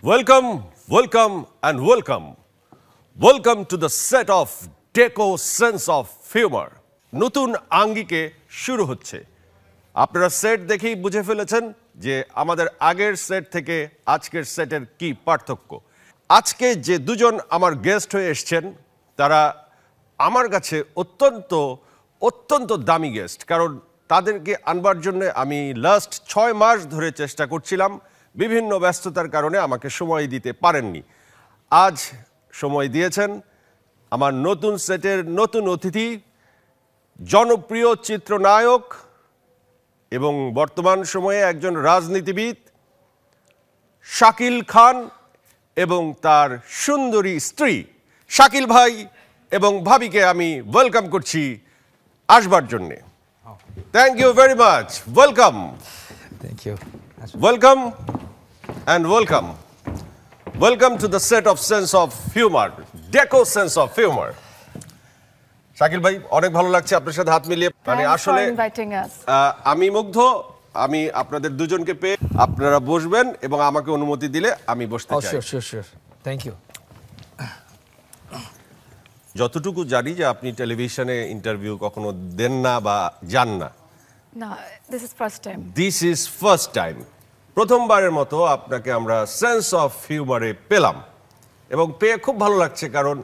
Welcome, welcome, and welcome. Welcome to the set of Deco Sense of Humor. নতুন আঙ্গিকে শুরু হচ্ছে। আপনারা সেট দেখেই বুঝে ফেলেছেন যে আমাদের আগের সেট থেকে আজকের সেটের কি পার্থক্য। আজকে যে দুজন আমার গেস্ট হয়ে এসেছেন তারা আমার কাছে অত্যন্ত দামি গেস্ট, কারণ তাদেরকে আনবার জন্য আমি লাস্ট 6 মাস ধরে চেষ্টা করছিলাম। বিভিন্ন ব্যস্ততার কারণে আমাকে সময় দিতে পারেননি। আজ সময় দিয়েছেন। আমার নতুন সেটের নতুন অতিথি, জনপ্রিয় চিত্রনায়ক এবং বর্তমান সময়ে একজন রাজনীতিবিদ শাকিল খান এবং তার সুন্দরী স্ত্রী। শাকিল ভাই এবং ভাবিকে আমি ওয়েলকাম করছি আসবার জন্যে। Thank you very much. Welcome. Thank you. Welcome and welcome. Welcome to the set of Sense of Humor, Deco Sense of Humor. Shakil ভাই, অনেক ভালো লাগছে আপনার সাথে হাত মিলিয়ে। মানে আসলে আমি মুগ্ধ। আমি আপনাদের দুজনকে পেয়ে, আপনারা বসবেন এবং আমাকে অনুমতি দিলে আমি বসতে চাই। Sure. Thank you. যতটুকু জানি যে আপনি টেলিভিশনে ইন্টারভিউ কখনো দেন না বা যান না। No, this is first time. This is first time. প্রথমবারের মতো আপনাকে আমরা সেন্স অফ হিউমারে পেলাম এবং পেয়ে খুব ভালো লাগছে, কারণ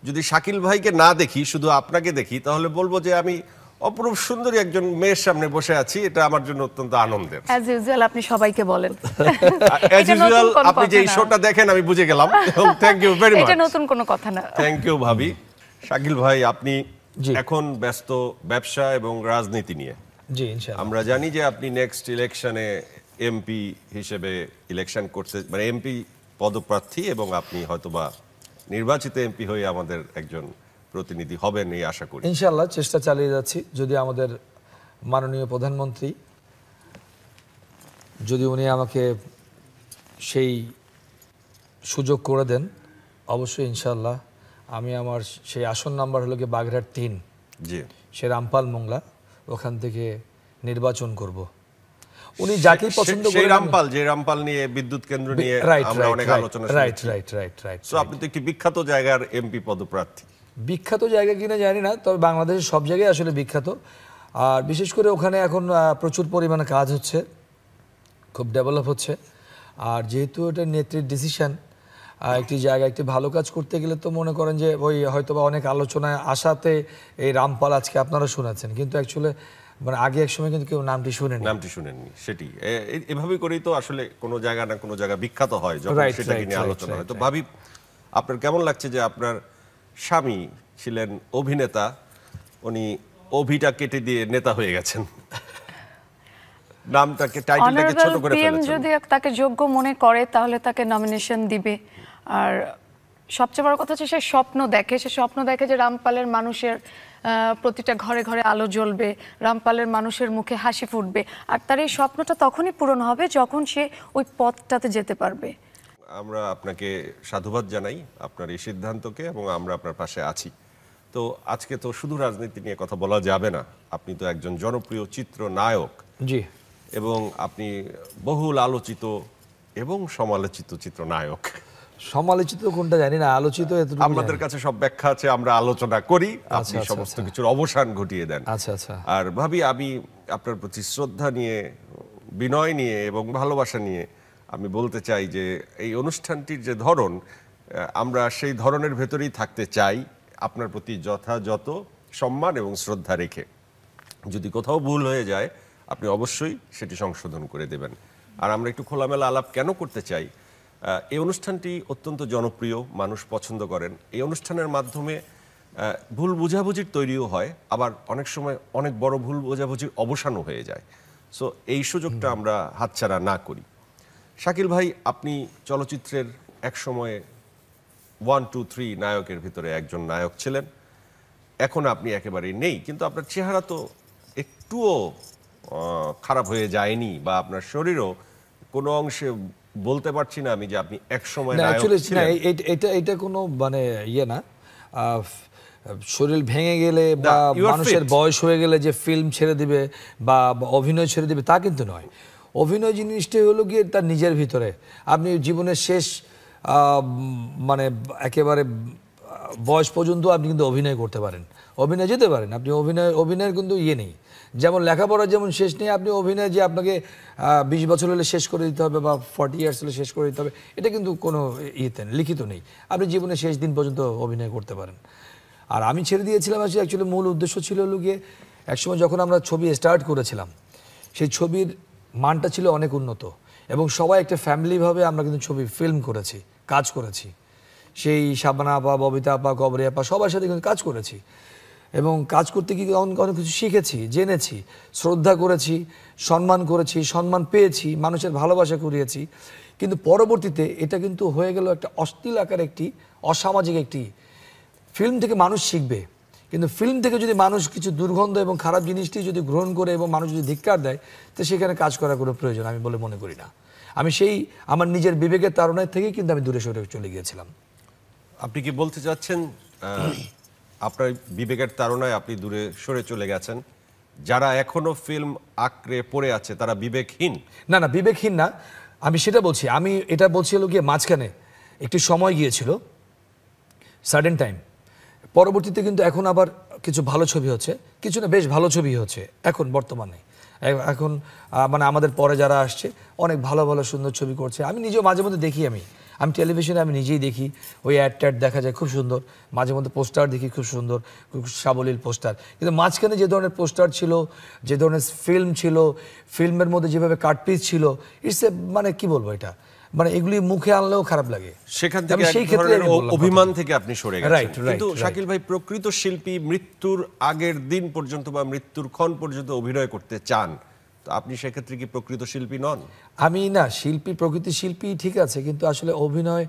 যদি শাকিল ভাইকে না দেখি, শুধু আপনাকে দেখি, তাহলে বলবো যে আমি অপরূপ সুন্দরী একজন মেয়ের সামনে বসে আছি। এটা আমার জন্য অত্যন্ত আনন্দের। As usual আপনি সবাইকে বলেন। As usual আপনি যে শোটা দেখেন আমি বুঝে গেলাম। Thank you very much. এটা নতুন কোনো কথা না। থ্যাংক ইউ ভাবি। শাকিল ভাই, আপনি এখন ব্যস্ত ব্যবসা এবং রাজনীতি নিয়ে। জি, ইনশাআল্লাহ। আমরা জানি যে আপনি নেক্সট ইলেকশনে এমপি হিসেবে ইলেকশন করতে, মানে এমপি পদপ্রার্থী, এবং আপনি হয়তোবা নির্বাচিত এমপি হয়ে আমাদের একজন প্রতিনিধি হবেন এই আশা করি। ইনশাআল্লাহ চেষ্টা চালিয়ে যাচ্ছি। যদি আমাদের মাননীয় প্রধানমন্ত্রী যদি উনি আমাকে সেই সুযোগ করে দেন, অবশ্যই ইনশাআল্লাহ আমি আমার সেই আসন নাম্বার হলো কি বাগেরহাট 3, জি, সে রামপাল মোংলা, ওখান থেকে নির্বাচন করব। উনি যাকে পছন্দ করেন, সেই রামপাল, যে রামপাল নিয়ে বিদ্যুৎ কেন্দ্র নিয়ে আমরা অনেক আলোচনা করেছি। রাইট। সো আপনি তো একটি বিখ্যাত জায়গার এমপি পদপ্রার্থী। বিখ্যাত জায়গা কিনা জানি না, তবে বাংলাদেশের সব জায়গায় আসলে বিখ্যাত। আর বিশেষ করে ওখানে এখন প্রচুর পরিমাণে কাজ হচ্ছে, খুব ডেভেলপ হচ্ছে। আর যেহেতু এটা নেত্রীর ডিসিশন, একটি জায়গায় একটি ভালো কাজ করতে গেলে তো মনে করেন যে ওই হয়তোবা অনেক আলোচনায় আসাতে এই রামপাল আজকে আপনারা শুনেছেন, কিন্তু অ্যাকচুয়ালি মানে আগে এক সময় কিন্তু কেউ নামটি শুনেননি। সেটি এভাবেই করেই তো আসলে কোনো জায়গা না কোনো জায়গা বিখ্যাত হয় যখন সেটাকে নিয়ে আলোচনা হয়। তো ভাবি, আপনার কেমন লাগছে যে আপনার স্বামী ছিলেন অভিনেতা, উনি অভিটা কেটে দিয়ে নেতা হয়ে গেছেন, নামটাকে, টাইটেলটাকে ছোট করে ফেলেছেন। যদি তাকে যোগ্য মনে করে তাহলে তাকে নমিনেশন দিবে। আর সবচেয়ে বড় কথা হচ্ছে সে স্বপ্ন দেখে যে রামপালের মানুষের প্রতিটা ঘরে ঘরে আলো জ্বলবে, রামপালের মানুষের মুখে হাসি ফুটবে। আর তার এই স্বপ্নটা তখনই পূরণ হবে যখন সে ওই পথটাতে যেতে পারবে। আমরা আপনাকে সাধুবাদ জানাই আপনার এই সিদ্ধান্তকে, এবং আমরা আপনার পাশে আছি। তো আজকে তো শুধু রাজনীতি নিয়ে কথা বলা যাবে না। আপনি তো একজন জনপ্রিয় চিত্রনায়ক, জি, এবং আপনি বহুল আলোচিত এবং সমালোচিত চিত্রনায়ক। সমালোচিত কোনটা জানি না, আলোচিত এতটুকু আমাদের কাছে সব ব্যাখ্যা আছে, আমরা আলোচনা করি, আপনি সমস্ত কিছুর অবসান ঘটিয়ে দেন। আচ্ছা। আর ভাবি, আমি আপনার প্রতি শ্রদ্ধা নিয়ে, বিনয় নিয়ে এবং ভালোবাসা নিয়ে আমি বলতে চাই যে এই অনুষ্ঠানটির যে ধরন, আমরা সেই ধরনের ভেতরেই থাকতে চাই, আপনার প্রতি যথাযথ সম্মান এবং শ্রদ্ধা রেখে। যদি কোথাও ভুল হয়ে যায় আপনি অবশ্যই সেটি সংশোধন করে দেবেন। আর আমরা একটু খোলামেলা আলাপ কেন করতে চাই, এই অনুষ্ঠানটি অত্যন্ত জনপ্রিয়, মানুষ পছন্দ করেন। এই অনুষ্ঠানের মাধ্যমে ভুল বোঝাবুঝির তৈরিও হয়, আবার অনেক সময় অনেক বড় ভুল বোঝাবুঝির অবসানও হয়ে যায়। সো এই সুযোগটা আমরা হাতছাড়া না করি। শাকিল ভাই, আপনি চলচ্চিত্রের এক সময়ে 1, 2, 3 নায়কের ভিতরে একজন নায়ক ছিলেন। এখন আপনি একেবারেই নেই, কিন্তু আপনার চেহারা তো একটুও খারাপ হয়ে যায়নি, বা আপনার শরীরও কোনো অংশে বলতে পারছি না আমি যে আপনি এক সময় নায়ক ছিলেন। এটা কোনো মানে ইয়ে না, শরীর ভেঙে গেলে বা মানুষের বয়স হয়ে গেলে যে ফিল্ম ছেড়ে দিবে বা অভিনয় ছেড়ে দিবে তা কিন্তু নয়। অভিনয় জিনিসটাই হলো গিয়ে তার নিজের ভিতরে। আপনি জীবনের শেষ মানে একেবারে বয়স পর্যন্ত আপনি কিন্তু অভিনয় করতে পারেন, অভিনয় যেতে পারেন আপনি। অভিনয়ের কিন্তু ইয়ে নেই, যেমন লেখাপড়ার যেমন শেষ নেই, আপনি অভিনয় যে আপনাকে 20 বছর হলে শেষ করে দিতে হবে বা 40 ইয়ার্স হলে শেষ করে দিতে হবে, এটা কিন্তু কোনো ইয়েতে লিখিত নেই। আপনি জীবনের শেষ দিন পর্যন্ত অভিনয় করতে পারেন। আর আমি ছেড়ে দিয়েছিলাম অ্যাকচুয়ালি মূল উদ্দেশ্য ছিল হলো গিয়ে, একসময় যখন আমরা ছবি স্টার্ট করেছিলাম সেই ছবির মানটা ছিল অনেক উন্নত, এবং সবাই একটা ফ্যামিলিভাবে আমরা কিন্তু ছবি ফিল্ম করেছি, কাজ করেছি। সেই শাবানা আপা, ববিতা আপা, কবরী আপা সবার সাথে কিন্তু কাজ করেছি, এবং কাজ করতে গিয়ে অনেক কিছু শিখেছি, জেনেছি, শ্রদ্ধা করেছি, সম্মান পেয়েছি, মানুষের ভালোবাসা করিয়েছি। কিন্তু পরবর্তীতে এটা কিন্তু হয়ে গেল একটা অশ্লীল আকার, একটি অসামাজিক একটি ফিল্ম থেকে মানুষ শিখবে, কিন্তু ফিল্ম থেকে যদি মানুষ কিছু দুর্গন্ধ এবং খারাপ জিনিসটি যদি গ্রহণ করে এবং মানুষ যদি ধিক্কার দেয়, তো সেখানে কাজ করার কোনো প্রয়োজন আমি বলে মনে করি না। আমি সেই আমার নিজের বিবেকের তাড়নায় থেকেই কিন্তু আমি দূরে সরে চলে গিয়েছিলাম। আপনি কি বলতে চাচ্ছেন আপনার বিবেকের তাড়নায় আপনি দূরে সরে চলে গেছেন, যারা এখনো ফিল্ম আঁকড়ে পড়ে আছে তারা বিবেকহীন? না না, বিবেকহীন না, আমি সেটা বলছি। আমি এটা বলছি হলো গিয়ে মাঝখানে একটি সময় গিয়েছিল, সাডেন টাইম, পরবর্তীতে কিন্তু এখন আবার কিছু ভালো ছবি হচ্ছে, কিছু না বেশ ভালো ছবি হচ্ছে এখন বর্তমানে। এখন মানে আমাদের পরে যারা আসছে অনেক ভালো ভালো সুন্দর ছবি করছে। আমি নিজেও মাঝে মধ্যে দেখি, আমি টেলিভিশনে আমি নিজেই দেখি, ওই অ্যাড দেখা যায় খুব সুন্দর, মাঝে মধ্যে পোস্টার দেখি খুব সুন্দর, খুব সাবলীল পোস্টার। কিন্তু মাঝখানে যে ধরনের পোস্টার ছিল, যে ধরনের ফিল্ম ছিল, ফিল্মের মধ্যে যেভাবে কাটপিস ছিল, ইটস এ মানে কি বলবো, এটা মানে এগুলি মুখে আনলেও খারাপ লাগে। সেখান থেকে এক ধরনের অভিমান থেকে আপনি সরে গেছেন। কিন্তু শাকিল ভাই প্রকৃত শিল্পী মৃত্যুর আগের দিন পর্যন্ত বা মৃত্যুর ক্ষণ পর্যন্ত অভিনয় করতে চান, তো আপনি সেক্ষেত্রে কি প্রকৃত শিল্পী নন? আমি না, শিল্পী প্রকৃতি শিল্পী ঠিক আছে, কিন্তু আসলে অভিনয়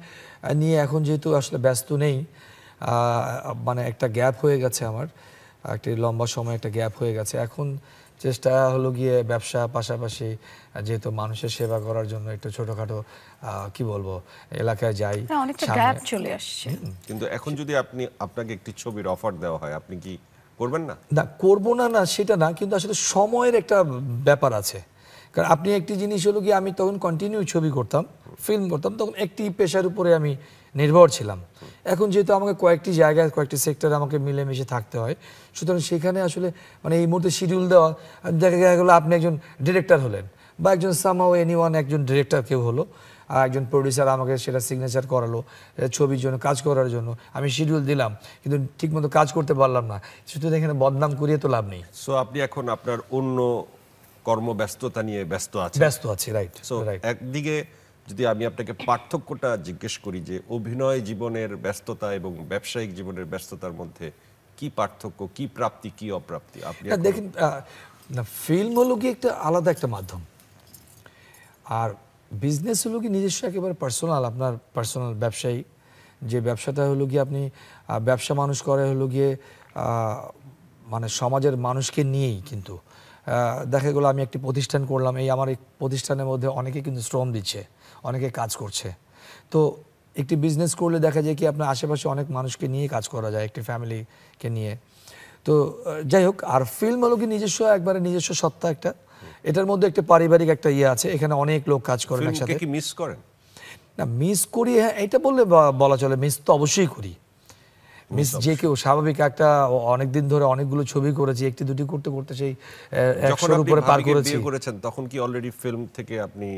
নিয়ে এখন যেহেতু আসলে ব্যস্ত নেই, মানে একটা গ্যাপ হয়ে গেছে আমার, একটি লম্বা সময় একটা গ্যাপ হয়ে গেছে। এখন চেষ্টা হলো গিয়ে ব্যবসা পাশাপাশি, যেহেতু মানুষের সেবা করার জন্য একটু ছোটখাটো কি বলবো এলাকায় যাই, অনেকটা গ্যাপ চলে আসছে। কিন্তু এখন যদি আপনাকে একটি ছবির অফার দেওয়া হয়, আপনি কি করবেন না? না, করবো না না সেটা না, কিন্তু আসলে সময়ের একটা ব্যাপার আছে। কারণ আপনি একটি জিনিস হলো কি, আমি তখন কন্টিনিউ ছবি করতাম, ফিল্ম করতাম, তখন একটি পেশার উপরে আমি নির্ভর ছিলাম। এখন যেহেতু আমাকে কয়েকটি জায়গায় কয়েকটি সেক্টরে আমাকে মিলেমিশে থাকতে হয়, সুতরাং সেখানে আসলে মানে এই মুহূর্তে শিডিউল দেওয়া, দেখা গেলো আপনি একজন ডিরেক্টর হলেন বা একজন সামহাও এনিওয়ান একজন ডিরেক্টর কেউ হলো, আর একজন প্রডিউসার আমাকে সেটা সিগনেচার করালো ছবির জন্য কাজ করার জন্য, আমি শিডিউল দিলাম কিন্তু ঠিকমতো কাজ করতে পারলাম না, সুতরাং এখানে বদনাম করিয়ে তো লাভ নেই। সো আপনি এখন আপনার অন্য কর্মব্যস্ততা নিয়ে ব্যস্ত আছি, রাইট। সো একদিকে যদি আমি আপনাকে পার্থক্যটা জিজ্ঞেস করি যে অভিনয় জীবনের ব্যস্ততা এবং ব্যবসায়িক জীবনের ব্যস্ততার মধ্যে কি পার্থক্য, কি প্রাপ্তি, কি অপ্রাপ্তি আপনি দেখেন, না ফিল্ম হলো কি একটা আলাদা একটা মাধ্যম, আর বিজনেস হলো কি নিজস্ব একেবারে পার্সোনাল, আপনার পার্সোনাল ব্যবসায়ী যে ব্যবসাটা হলো গিয়ে আপনি ব্যবসা মানুষ করে হলো গিয়ে মানে সমাজের মানুষকে নিয়েই। কিন্তু দেখা গেলো আমি একটি প্রতিষ্ঠান করলাম, এই আমার এই প্রতিষ্ঠানের মধ্যে অনেকে কিন্তু শ্রম দিচ্ছে, অনেকে কাজ করছে। তো একটি বিজনেস করলে দেখা যায় কি আপনার আশেপাশে অনেক মানুষকে নিয়ে কাজ করা যায়, একটি ফ্যামিলিকে নিয়ে। তো যাই হোক, আর ফিল্ম হলো কি নিজস্ব একবারে নিজস্ব সত্তা একটা, এটার মধ্যে একটা পারিবারিক একটা ইয়ে আছে, এখানে অনেক লোক কাজ করেন একসাথে। কি মিস করেন? না মিস করি, হ্যাঁ এটা বললে বলা চলে, মিস তো অবশ্যই করি। মিস যে কেউ স্বাভাবিক, একটা অনেকদিন ধরে অনেকগুলো ছবি করেছি, একটি দুটি করতে করতে সেই 100-র উপরে পার করেছেন, তখন কি অলরেডি ফিল্ম থেকে আপনি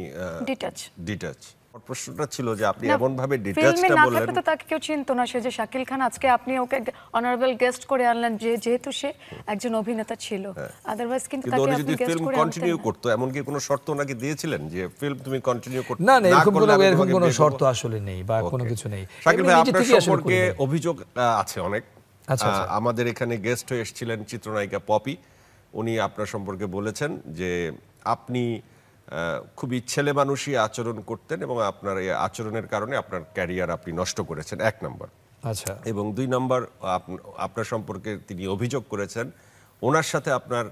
ডিটাচ? প্রশ্নটা ছিল যে আপনি এমন ভাবে ডিটাচটা বললেন, তো তাকে কেউ চিনতো না, সে যে শাকিল খান, আজকে আপনি ওকে অনারেবল গেস্ট করে আনলেন যেহেতু সে একজন অভিনেতা ছিল, আদারওয়াইজ কিন্তু তাকে আপনি গেস্ট ফিল্ম করে কন্টিনিউ করতে এমন কি কোনো শর্ত নাকি দিয়েছিলেন যে ফিল্ম তুমি কন্টিনিউ করতে? না না, এরকম কোনো শর্ত আসলে নেই বা কোনো কিছু নেই। শাকিল ভাই, আপনার সম্পর্কে অভিযোগ আছে অনেক। আচ্ছা, আমাদের এখানে গেস্ট হয়ে এসেছিলেন চিত্রনায়িকা পপি, উনি আপনার সম্পর্কে বলেছেন যে আপনি খুবই ছেলে মানুষই আচরণ করতেন এবং আপনার এই আচরণের কারণে আপনার ক্যারিয়ার আপনি নষ্ট করেছেন, 1 নম্বর। আচ্ছা। এবং 2 নম্বর, আপনার সম্পর্কে তিনি অভিযোগ করেছেন ওনার সাথে আপনার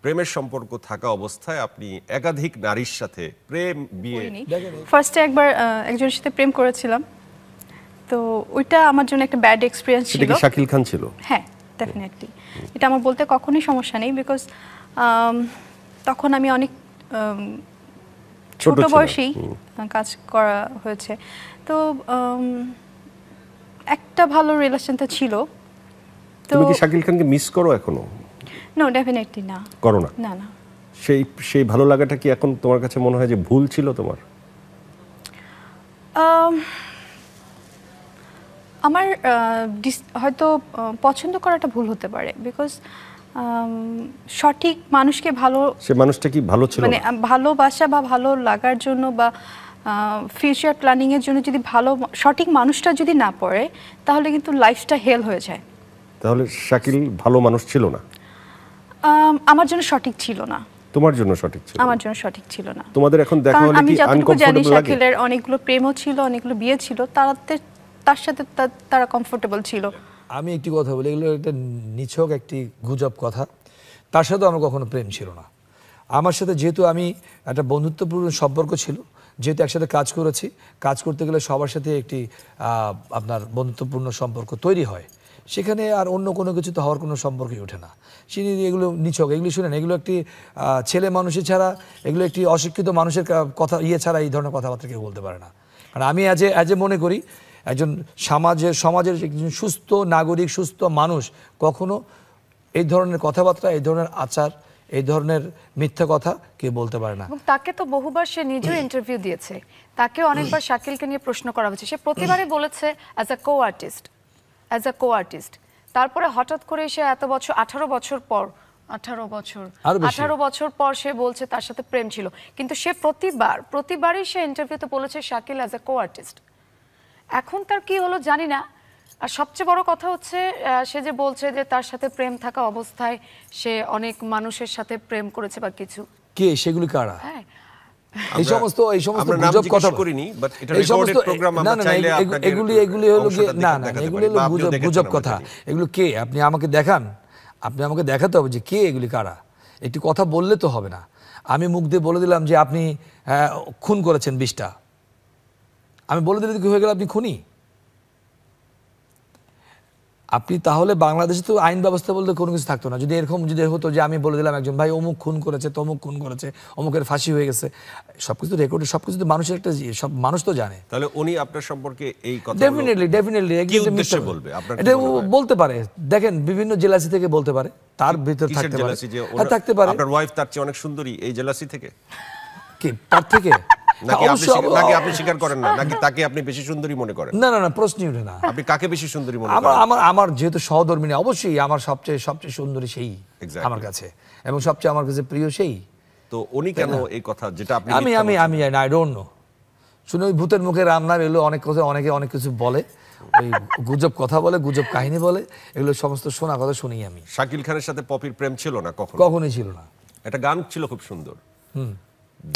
প্রেমের সম্পর্ক থাকা অবস্থায় আপনি একাধিক নারীর সাথে প্রেম বিয়ে। ফার্স্টে একবার একজনের সাথে প্রেম করেছিলাম, তো ওইটা আমার জন্য একটা ব্যাড এক্সপিরিয়েন্স ছিল। এটা কি শাকিল খান ছিল? হ্যাঁ, ডেফিনেটলি। এটা আমার বলতে কখনোই সমস্যা নেই, বিকজ তখন আমি অনেক ছোট ছিল। বয়সেই কাজ করা হয়েছে। তো একটা ভালো রিলেশন তো ছিল। তো তুমি কি শাকিল খানকে মিস করো এখনো? নো, ডেফিনেটলি না। করো না? না না। সেই ভালো লাগাটা কি এখন তোমার কাছে মনে হয় যে ভুল ছিল তোমার? আমার হয়তো পছন্দ করাটা ভুল হতে পারে, বিকজ সঠিক মানুষকে ভালো, সে মানুষটা কি ভালো ছিল মানে না? ভালোবাসা বা ভালো লাগার জন্য বা ফিউচার প্ল্যানিং এর জন্য যদি সঠিক মানুষটা যদি না পড়ে, তাহলে কিন্তু লাইফটা হেল হয়ে যায়। তাহলে শাকিল ভালো মানুষ ছিল না? আমার জন্য সঠিক ছিল না। তোমার জন্য সঠিক ছিল? আমার জন্য সঠিক ছিল না। তোমাদের এখন দেখা কারণ হলে আমি কি যতটুকু জানি আনকমফোর্টেবল লাগে? শাকিলের অনেকগুলো প্রেমও ছিল, অনেকগুলো বিয়ে ছিল, তার সাথে তারা কমফোর্টেবল ছিল। আমি একটি কথা বলি, এগুলো একটা নিছক একটি গুজব কথা। তার সাথে আমার কখনো প্রেম ছিল না। আমার সাথে যেহেতু আমি একটা বন্ধুত্বপূর্ণ সম্পর্ক ছিল, যেহেতু একসাথে কাজ করেছি, কাজ করতে গেলে সবার সাথে একটি আপনার বন্ধুত্বপূর্ণ সম্পর্ক তৈরি হয়, সেখানে আর অন্য কোনো কিছু তো হওয়ার কোনো সম্পর্কই ওঠে না। এগুলো নিছক, এগুলি শুনেন, এগুলো একটি ছেলে মানুষের ছাড়া, এগুলো একটি অশিক্ষিত মানুষের কথা ছাড়া এই ধরনের কথাবার্তা কেউ বলতে পারে না। কারণ আমি অ্যাজ এ মনে করি একজন সমাজের একজন সুস্থ নাগরিক, সুস্থ মানুষ কখনো এই ধরনের কথাবার্তা, এই ধরনের আচার, এই ধরনের মিথ্যা কথা কেউ বলতে পারে না। এবং তাকে তো বহুবার সে নিজেও ইন্টারভিউ দিয়েছে, তাকে অনেকবার শাকিলকে নিয়ে প্রশ্ন করা হয়েছে, সে প্রতিবারই বলেছে অ্যাজ আ কো আর্টিস্ট। তারপরে হঠাৎ করে সে এত বছর, 18 বছর পর, 18 বছর পর সে বলছে তার সাথে প্রেম ছিল। কিন্তু সে প্রতিবারই সে ইন্টারভিউতে বলেছে Shakil as a co artist. এখন তার কি হলো জানি না। আর সবচেয়ে বড় কথা হচ্ছে সে যে বলছে যে তার সাথে প্রেম থাকা অবস্থায় সে অনেক মানুষের সাথে প্রেম করেছে বা কিছু। কে সেগুলি কারা? হ্যাঁ, এই সমস্ত আমরা নাম গুজব কথা জিজ্ঞেস করিনি, বাট এটা এই সমস্ত রেকর্ডেড প্রোগ্রাম, আমরা চাইলে আপনাকে এগুলি হলো এগুলি হলো গুজব কথা। এগুলো কে? আপনি আমাকে দেখান, আপনি আমাকে দেখাতে হবে যে কে এগুলি কারা। একটি কথা বললে তো হবে না। আমি মুখ দিয়ে বলে দিলাম যে আপনি খুন করেছেন 20টা, আমি বলে দিলে কি হয়ে গেল আপনি খুনি? আপনি তাহলে বাংলাদেশে তো আইন ব্যবস্থা বলতে কোনো কিছু থাকতো না। যদি হতো যে আমি বলে দিলাম একজন ভাই অমুক খুন করেছে, তমুক খুন করেছে, অমুকের ফাঁসি হয়ে গেছে, সবকিছু রেকর্ডে, সবকিছু তো মানুষের একটা সব মানুষ তো জানে। তাহলে উনি আপনার সম্পর্কে এই কথা ডেফিনেটলি কি উদ্দেশ্যে বলবে? আপনার এটা বলতে পারে, দেখেন বিভিন্ন জেলাসি থেকে বলতে পারে, তার ভিতর থাকতে পারে। থাকতে পারে। আপনার ওয়াইফ তার চেয়ে অনেক সুন্দরী, এই জেলাসি থেকে কি তার থেকে? নাকি আপনি স্বীকার করেন না, নাকি তাকে আপনি বেশি সুন্দরী মনে করেন? না, প্রশ্নই ওঠে না। আপনি কাকে বেশি সুন্দরী মনে করেন? আমার যেহেতু সহধর্মিনী, অবশ্যই আমার সবচেয়ে সুন্দরী সেই আমার কাছে, এবং সবচেয়ে আমার কাছে প্রিয় সেই। তো উনি কেন এই কথা, যেটা আপনি আমি আই ডোন্ট নো, শুনে ওই ভূতের মুখে রাম নাম, এগুলো অনেক কথা, অনেকে অনেক কিছু বলে, ওই গুজব কথা বলে, গুজব কাহিনী বলে, এগুলো সমস্ত শোনা কথা শুনি আমি। শাকিল খানের সাথে পপির প্রেম ছিল না কখনোই ছিল না। একটা গান ছিল খুব সুন্দর,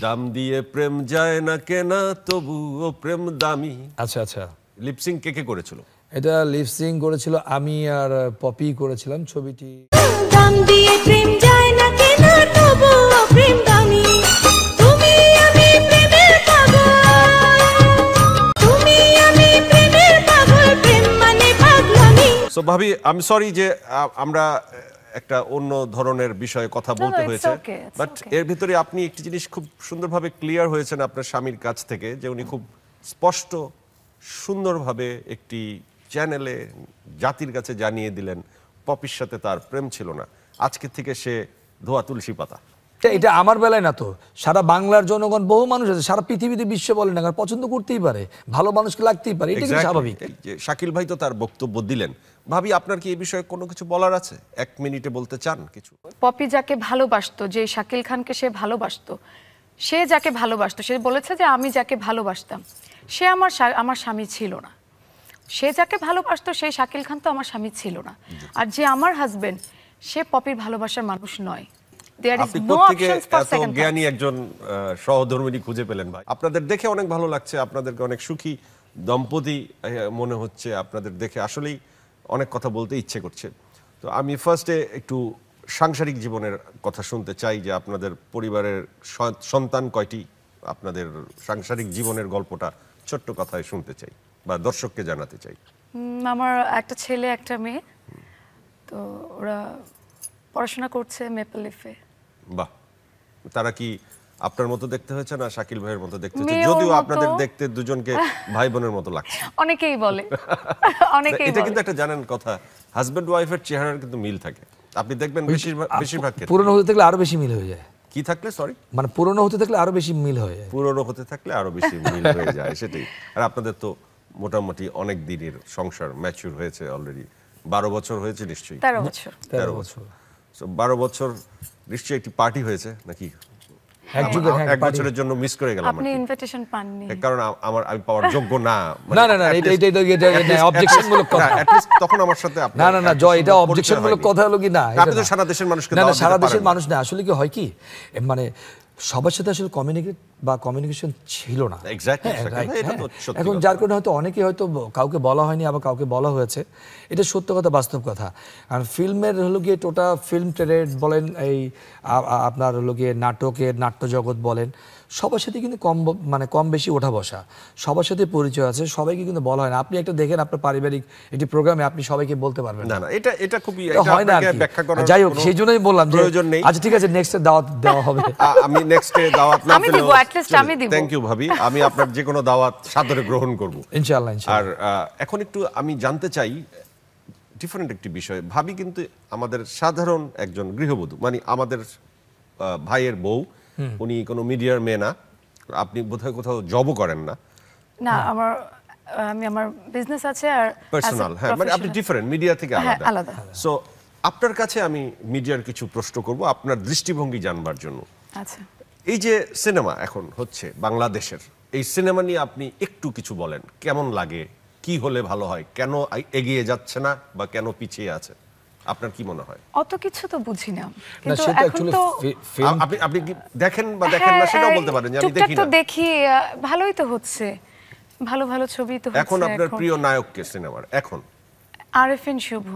দাম দিয়ে প্রেম যায় না কেনা তবুও প্রেম দামি। আচ্ছা, লিপসিং কে করেছিল? এটা লিপসিং করেছিল আমি আর পপি করেছিলাম। ছবিটি দাম দিয়ে প্রেম যায় না কেনা তবুও প্রেম দামি, তুমি আমি প্রেমের পাগল, তুমি আমি প্রেমের পাগল, প্রেম মানে পাগলামি। সো ভাবি, আমি সরি যে আমরা একটা অন্য ধরনের বিষয়ে কথা বলতে হয়েছে, বাট এর ভিতরে আপনি একটি জিনিস খুব সুন্দরভাবে ক্লিয়ার হয়েছেন আপনার স্বামীর কাছ থেকে, যে উনি খুব স্পষ্ট সুন্দরভাবে একটি চ্যানেলে জাতির কাছে জানিয়ে দিলেন পপির সাথে তার প্রেম ছিল না। আজকে থেকে সে ধোয়া তুলসী পাতা। এটা আমার বেলায় না তো, সারা বাংলার জনগণ, বহু মানুষ আছে, সারা পৃথিবীতে, বিশ্বে বলে না, কারণ পছন্দ করতেই পারে, ভালো মানুষকে লাগতেই পারে, এটা কিন্তু স্বাভাবিক। শাকিল ভাই তো তার বক্তব্য দিলেন। ভাবি, আপনার কি এই বিষয়ে কোনো কিছু বলার আছে? 1 মিনিটে বলতে চান কিছু? পপি যাকে ভালোবাসতো, যে শাকিল খানকে সে ভালোবাসতো, সে যাকে ভালোবাসতো, সে বলেছে যে আমি যাকে ভালোবাসতাম সে আমার স্বামী ছিল না। সে যাকে ভালোবাসতো সেই শাকিল খান তো আমার স্বামী ছিল না। আর যে আমার হাজবেন্ড, সে পপির ভালোবাসার মানুষ নয়। আপনি প্রত্যেকে এত জ্ঞানী একজন সহধর্মিনী খুঁজে পেলেন ভাই। আপনাদের দেখে অনেক ভালো লাগছে, আপনাদেরকে অনেক সুখী দম্পতি মনে হচ্ছে। আপনাদের দেখে আসলেই অনেক কথা বলতে ইচ্ছে করছে। তো আমি ফার্স্টে একটু সাংসারিক জীবনের কথা শুনতে চাই, যে আপনাদের পরিবারের সন্তান কয়টি, আপনাদের সাংসারিক জীবনের গল্পটা ছোট্ট কথায় শুনতে চাই বা দর্শককে জানাতে চাই। আমার একটা ছেলে একটা মেয়ে, তো ওরা পড়াশোনা করছে মেপল লিফে। বাহ, তারা কি আপনার মতো দেখতে হয়েছে না শাকিল ভাইয়ের মতো দেখতে হয়েছে? মেয়ের যদিও মতো। আপনাদের দেখতে দুজনকে ভাই বোনের মতো লাগছে। অনেকেই বলে অনেকেই এটা বলে কিন্তু একটা জানেন কথা, হাজবেন্ড ওয়াইফের চেহারার কিন্তু মিল থাকে। আপনি দেখবেন বেশিরভাগ ক্ষেত্রে। পুরনো হতে থাকলে আরো বেশি মিল হয়ে যায়, কি থাকলে, সরি, মানে পুরনো হতে থাকলে আরো বেশি মিল হয়ে যায়। পুরনো হতে থাকলে আরো বেশি মিল হয়ে যায়, সেটাই। আর আপনাদের তো মোটামুটি অনেক দিনের সংসার, ম্যাচিউর হয়েছে অলরেডি। 12 বছর হয়েছে নিশ্চয়ই। 13 বছর 13 বছর। 12 বছর নিশ্চয়ই একটি পার্টি হয়েছে নাকি? এক যুগের, হ্যাঁ, এক party। বছরের জন্য মিস করে গেলাম আপনি আর কি। ইনভিটেশন পাননি। কারণ আমি পাওয়ার যোগ্য না। না না না, এটা অবজেকশন মূলক কথা। at least তখন আমার সাথে আপনার না না না জয়, এটা পরিচয় অবজেকশন মূলক হয়নি। কথা হলো কি না, আপনি তো সারা দেশের মানুষকে না না, দাওয়াত সারা দিতে দেশের পারেন না। মানুষ না, আসলে কি হয় কি, মানে সবার সাথে আসলে কমিউনিকেশন ছিল না। Exactly, হ্যাঁ, exactly. right, এটা তো হ্যাঁ। সত্যি এখন কথা। যার কারণে হয়তো অনেকে হয়তো কাউকে বলা হয়নি, আবার কাউকে বলা হয়েছে। এটা সত্য কথা, বাস্তব কথা। আর ফিল্মের হলো গিয়ে টোটাল ফিল্ম ট্রেড বলেন, এই আপনার হলো গিয়ে নাটকের নাট্য জগৎ বলেন, সবার সাথে কিন্তু মানে কম বেশি ওঠা বসা, সবার সাথে পরিচয় আছে, সবাইকে কিন্তু বলা হয় না। আপনি একটা দেখেন আপনার পারিবারিক একটি প্রোগ্রামে আপনি সবাইকে বলতে পারবেন না না, এটা খুবই, এটা হয় না আর কি। ব্যাখ্যা করার যাই হোক, কোনো সেই জন্যই বললাম যে প্রয়োজন নেই। আচ্ছা ঠিক আছে, নেক্সট দাওয়াত দেওয়া হবে। আমি নেক্সটে দাওয়াত না আমি পেলেও দিব, at least আমি দিব। থ্যাংক ইউ ভাবি, আমি আপনার যে কোনো দাওয়াত সাদরে গ্রহণ করব। ইনশাআল্লাহ আর ইনশাআল্লাহ। এখন একটু আমি জানতে চাই ডিফারেন্ট একটি বিষয়। ভাবি কিন্তু আমাদের সাধারণ একজন গৃহবধূ, মানে আমাদের ভাইয়ের বউ। উনি কোনো মিডিয়ার মেয়ে না। আপনি বোধহয় কোথাও জবও করেন না। না, আমি আমার বিজনেস আছে আর পার্সোনাল, হ্যাঁ, মানে আপনি ডিফারেন্ট, মিডিয়া থেকে হ্যাঁ, আলাদা। আলাদা। সো আপনার কাছে আমি মিডিয়ার কিছু প্রশ্ন করব আপনার দৃষ্টিভঙ্গি জানবার জন্য। আচ্ছা। এই যে সিনেমা এখন হচ্ছে বাংলাদেশের, এই সিনেমা নিয়ে আপনি একটু কিছু বলেন। কেমন লাগে, কি হলে ভালো হয়, কেন এগিয়ে যাচ্ছে না বা কেন পিছিয়ে আছে, আপনার কি মনে হয়? অত কিছু তো বুঝি না, না কিন্তু সেটা এখন অ্যাকচুয়ালি তো ফিল্ম, আপনি কি দেখেন বা দেখেন না সেটাও বলতে পারেন যে আমি টুকটাক দেখি তো না। দেখি, ভালোই তো হচ্ছে, ভালো ভালো ছবি তো হচ্ছে। এখন আপনার প্রিয় নায়ক কে সিনেমার এখন? আরেফিন শুভ,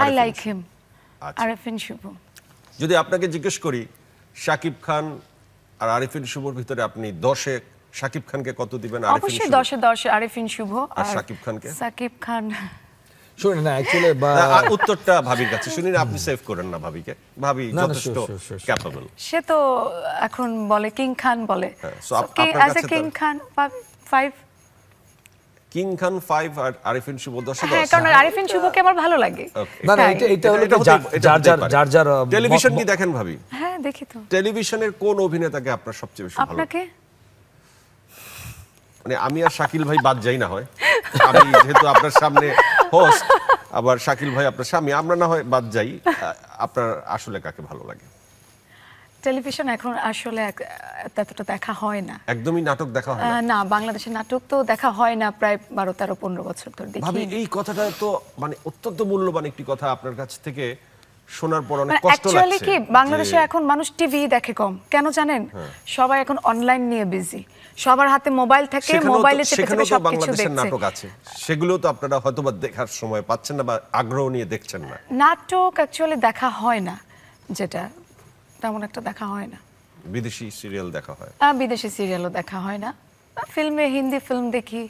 আই লাইক হিম। আচ্ছা। আরেফিন শুভ। যদি আপনাকে জিজ্ঞেস করি শাকিব খান আর আরিফিন শুভর ভিতরে আপনি 10-এ শাকিব খানকে কত দিবেন? অবশ্যই 10-এ আরেফিন শুভ। আর শাকিব খানকে? শাকিব খান শুনুন না অ্যাকচুয়ালি উত্তরটা ভাবির কাছে শুনি না, আপনি সেভ করেন না ভাবিকে। ভাবি না, যথেষ্ট sure. ক্যাপেবল। সে তো এখন বলে কিং খান বলে। হ্যাঁ, so আপনার অ্যাজ এ কাছে কিং তার- খান 5। কিং খান 5 আর আরিফিন শুভ 10-এ 10। হ্যাঁ, কারণ আরিফিন শুভকে আমার ভালো লাগে। Okay. না না, হ্যাঁ। এটা হলো এটা যার যার টেলিভিশন কি দেখেন ভাবি? হ্যাঁ, দেখি তো। টেলিভিশনের কোন অভিনেতাকে আপনার সবচেয়ে বেশি ভালো লাগে? আপনাকে মানে আমি আর শাকিল ভাই বাদ যাই না হয়, আমি যেহেতু আপনার সামনে হোস্ট, আবার শাকিল ভাই আপনার স্বামী, আমরা না হয় বাদ যাই। আপনার আসলে কাকে ভালো লাগে? টেলিভিশন এখন আসলে এতটা দেখা হয় না। একদমই নাটক দেখা হয় না? না, বাংলাদেশের নাটক তো দেখা হয় না প্রায় 12, 13, 15 বছর ধরে দেখি। ভাবি এই কথাটা তো মানে অত্যন্ত মূল্যবান একটি কথা, আপনার কাছ থেকে শোনার পর অনেক কষ্ট অ্যাকচুয়ালি লাগছে। কি বাংলাদেশে যে- এখন মানুষ টিভি দেখে কম, কেন জানেন? সবাই এখন অনলাইন নিয়ে বিজি, সবার হাতে মোবাইল থাকে, মোবাইলে চেপে চেপে সবকিছু বাংলাদেশের দেখছে। নাটক আছে, সেগুলো তো আপনারা হয়তোবা দেখার সময় পাচ্ছেন না বা আগ্রহ নিয়ে দেখছেন না। নাটক অ্যাকচুয়ালি দেখা হয় না, যেটা তেমন একটা দেখা হয় না। বিদেশি সিরিয়াল দেখা হয়? বিদেশি সিরিয়ালও দেখা হয় না। ফিল্মে হিন্দি ফিল্ম দেখি,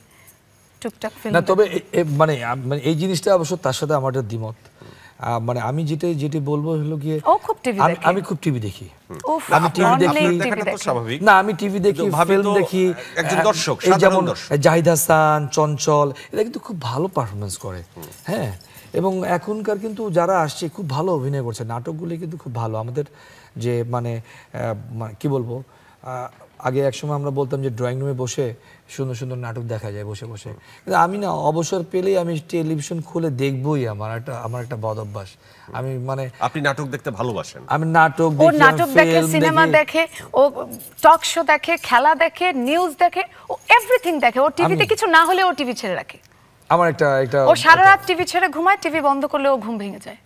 টুকটাক ফিল্ম। না তবে মানে এই জিনিসটা অবশ্য তার সাথে আমার একটা দ্বিমত। মানে আমি যেটি বলবো হলো গিয়ে ও খুব টিভি দেখে। আমি খুব টিভি দেখি। উফ, আমি টিভি অনেক দেখি। টিভি দেখাটা তো দেখে। স্বাভাবিক। না আমি টিভি দেখি, কিন্তু ভাবি ফিল্ম তো দেখি। একজন দর্শক, এই সাধারণ যেমন দর্শক। জাহিদ হাসান, চঞ্চল, এরা কিন্তু খুব ভালো পারফরমেন্স করে। হ্যাঁ, এবং এখনকার কিন্তু যারা আসছে খুব ভালো অভিনয় করছে, নাটকগুলি কিন্তু খুব ভালো। আমাদের যে মানে কি বলবো, আগে একসময় আমরা বলতাম যে ড্রয়িং রুমে বসে সুন্দর সুন্দর নাটক দেখা যায় বসে বসে, কিন্তু আমি না অবসর পেলেই আমি টেলিভিশন খুলে দেখবই। আমার একটা বদ অভ্যাস। আমি মানে আপনি নাটক দেখতে ভালোবাসেন? আমি নাটক ও দেখি, নাটক দেখে, সিনেমা দেখে, ও টক শো দেখে, খেলা দেখে, নিউজ দেখে, ও এভরিথিং দেখে। ও টিভিতে কিছু না হলে ও টিভি ছেড়ে রাখে। আমার একটা ও সারা রাত টিভি ছেড়ে ঘুমায়, টিভি বন্ধ করলে ও ঘুম ভেঙে যায়।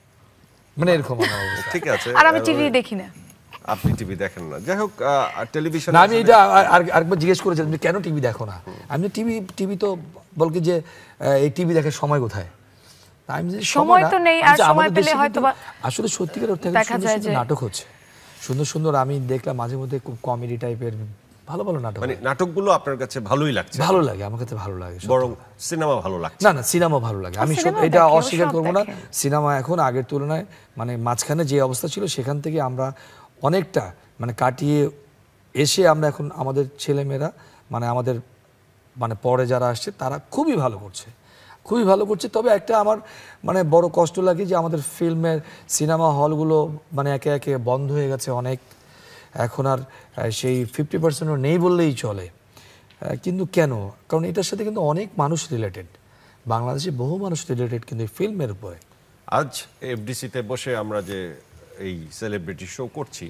মানে এরকম আমার অবস্থা। ঠিক আছে। আর আমি টিভি দেখি না। আপনি টিভি দেখেন না, যাই হোক। টেলিভিশন না আমি এটা আরেকবার জিজ্ঞেস করেছিলাম যে কেন টিভি দেখো না। আমি টিভি তো বলকি যে এই টিভি দেখার সময় কোথায়? আমি যে সময় তো নেই, আর সময় পেলে হয়তো বা আসলে সত্যিকার অর্থে দেখা যায় যে নাটক হচ্ছে সুন্দর সুন্দর। আমি দেখলাম মাঝে মধ্যে খুব কমেডি টাইপের ভালো ভালো নাটক। মানে নাটকগুলো আপনার কাছে ভালোই লাগছে? ভালো লাগে, আমার কাছে ভালো লাগে। বরং সিনেমা ভালো লাগছে? না না, সিনেমা ভালো লাগে। আমি সিনেমাও এটা দেখে, ও অস্বীকার সব করবো না। দেখে। সিনেমা এখন আগের তুলনায় মানে মাঝখানে যে অবস্থা ছিল সেখান থেকে আমরা অনেকটা মানে কাটিয়ে এসে আমরা এখন আমাদের ছেলেমেয়েরা মানে আমাদের মানে পরে যারা আসছে তারা খুবই ভালো করছে, খুবই ভালো করছে। তবে একটা আমার মানে বড় কষ্ট লাগে যে আমাদের ফিল্মের সিনেমা হলগুলো মানে একে একে বন্ধ হয়ে গেছে অনেক, এখন আর সেই 50%ও নেই বললেই চলে। কিন্তু কেন? কারণ এটার সাথে কিন্তু অনেক মানুষ রিলেটেড, বাংলাদেশে বহু মানুষ রিলেটেড কিন্তু এই ফিল্মের উপরে। আজ এফডিসিতে বসে আমরা যে এই সেলিব্রিটি শো করছি,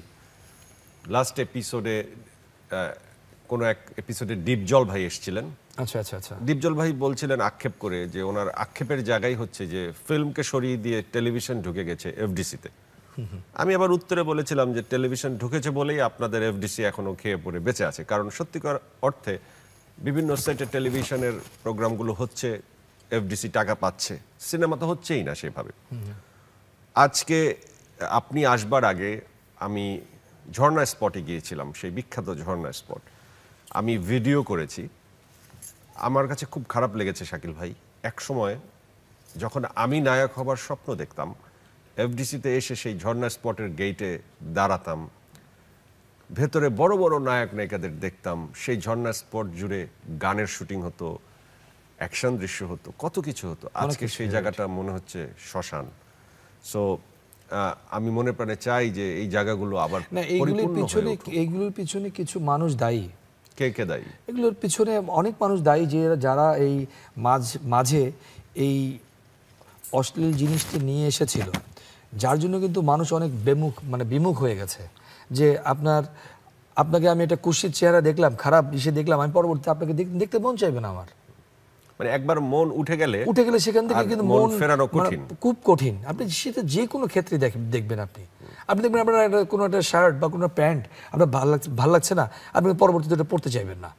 লাস্ট এপিসোডে কোনো এক এপিসোডে দীপজল ভাই এসেছিলেন। আচ্ছা আচ্ছা আচ্ছা। দীপজল ভাই বলছিলেন আক্ষেপ করে যে ওনার আক্ষেপের জায়গায় হচ্ছে যে ফিল্মকে সরিয়ে দিয়ে টেলিভিশন ঢুকে গেছে এফডিসিতে। আমি আবার উত্তরে বলেছিলাম যে টেলিভিশন ঢুকেছে বলেই আপনাদের এফডিসি এখনো খেয়ে পড়ে বেঁচে আছে, কারণ সত্যিকার অর্থে বিভিন্ন সেটে টেলিভিশনের প্রোগ্রামগুলো হচ্ছে, এফডিসি টাকা পাচ্ছে, সিনেমা তো হচ্ছেই না সেভাবে। আজকে আপনি আসবার আগে আমি ঝর্ণা স্পটে গিয়েছিলাম, সেই বিখ্যাত ঝর্ণা স্পট। আমি ভিডিও করেছি, আমার কাছে খুব খারাপ লেগেছে শাকিল ভাই। এক সময় যখন আমি নায়ক হবার স্বপ্ন দেখতাম, এফডিসিতে এসে সেই ঝর্ণা স্পটের গেটে দাঁড়াতাম, ভেতরে বড় বড় নায়ক নায়িকাদের দেখতাম, সেই ঝর্ণা স্পট জুড়ে গানের শুটিং হতো, অ্যাকশন দৃশ্য হতো, কত কিছু হতো। আজকে সেই জায়গাটা মনে হচ্ছে শ্মশান। সো আমি মনে প্রাণে চাই যে এই জায়গাগুলো আবার না, এইগুলোর পরিপূর্ণ হয়ে পিছনে উঠুক। এইগুলোর পিছনে কিছু মানুষ দায়ী। কে কে দায়ী? এগুলোর পিছনে অনেক মানুষ দায়ী, যে যারা এই মাঝে এই অশ্লীল জিনিসটি নিয়ে এসেছিল, যার জন্য কিন্তু মানুষ অনেক বিমুখ হয়ে গেছে। যে আপনাকে আমি একটা কুৎসিত চেহারা দেখলাম, খারাপ ইসে দেখলাম, আমি পরবর্তীতে আপনাকে দেখতে মন চাইবে না আমার। মানে একবার মন উঠে গেলে সেখান থেকে কিন্তু মন মন ফেরানো মানে কঠিন। খুব কঠিন। আপনি সেটা যে কোনো ক্ষেত্রে দেখবেন, আপনি দেখবেন আপনার কোনো একটা শার্ট বা কোনো প্যান্ট আপনার ভালো লাগছে না, আপনি পরবর্তীতে এটা পরতে চাইবেন না।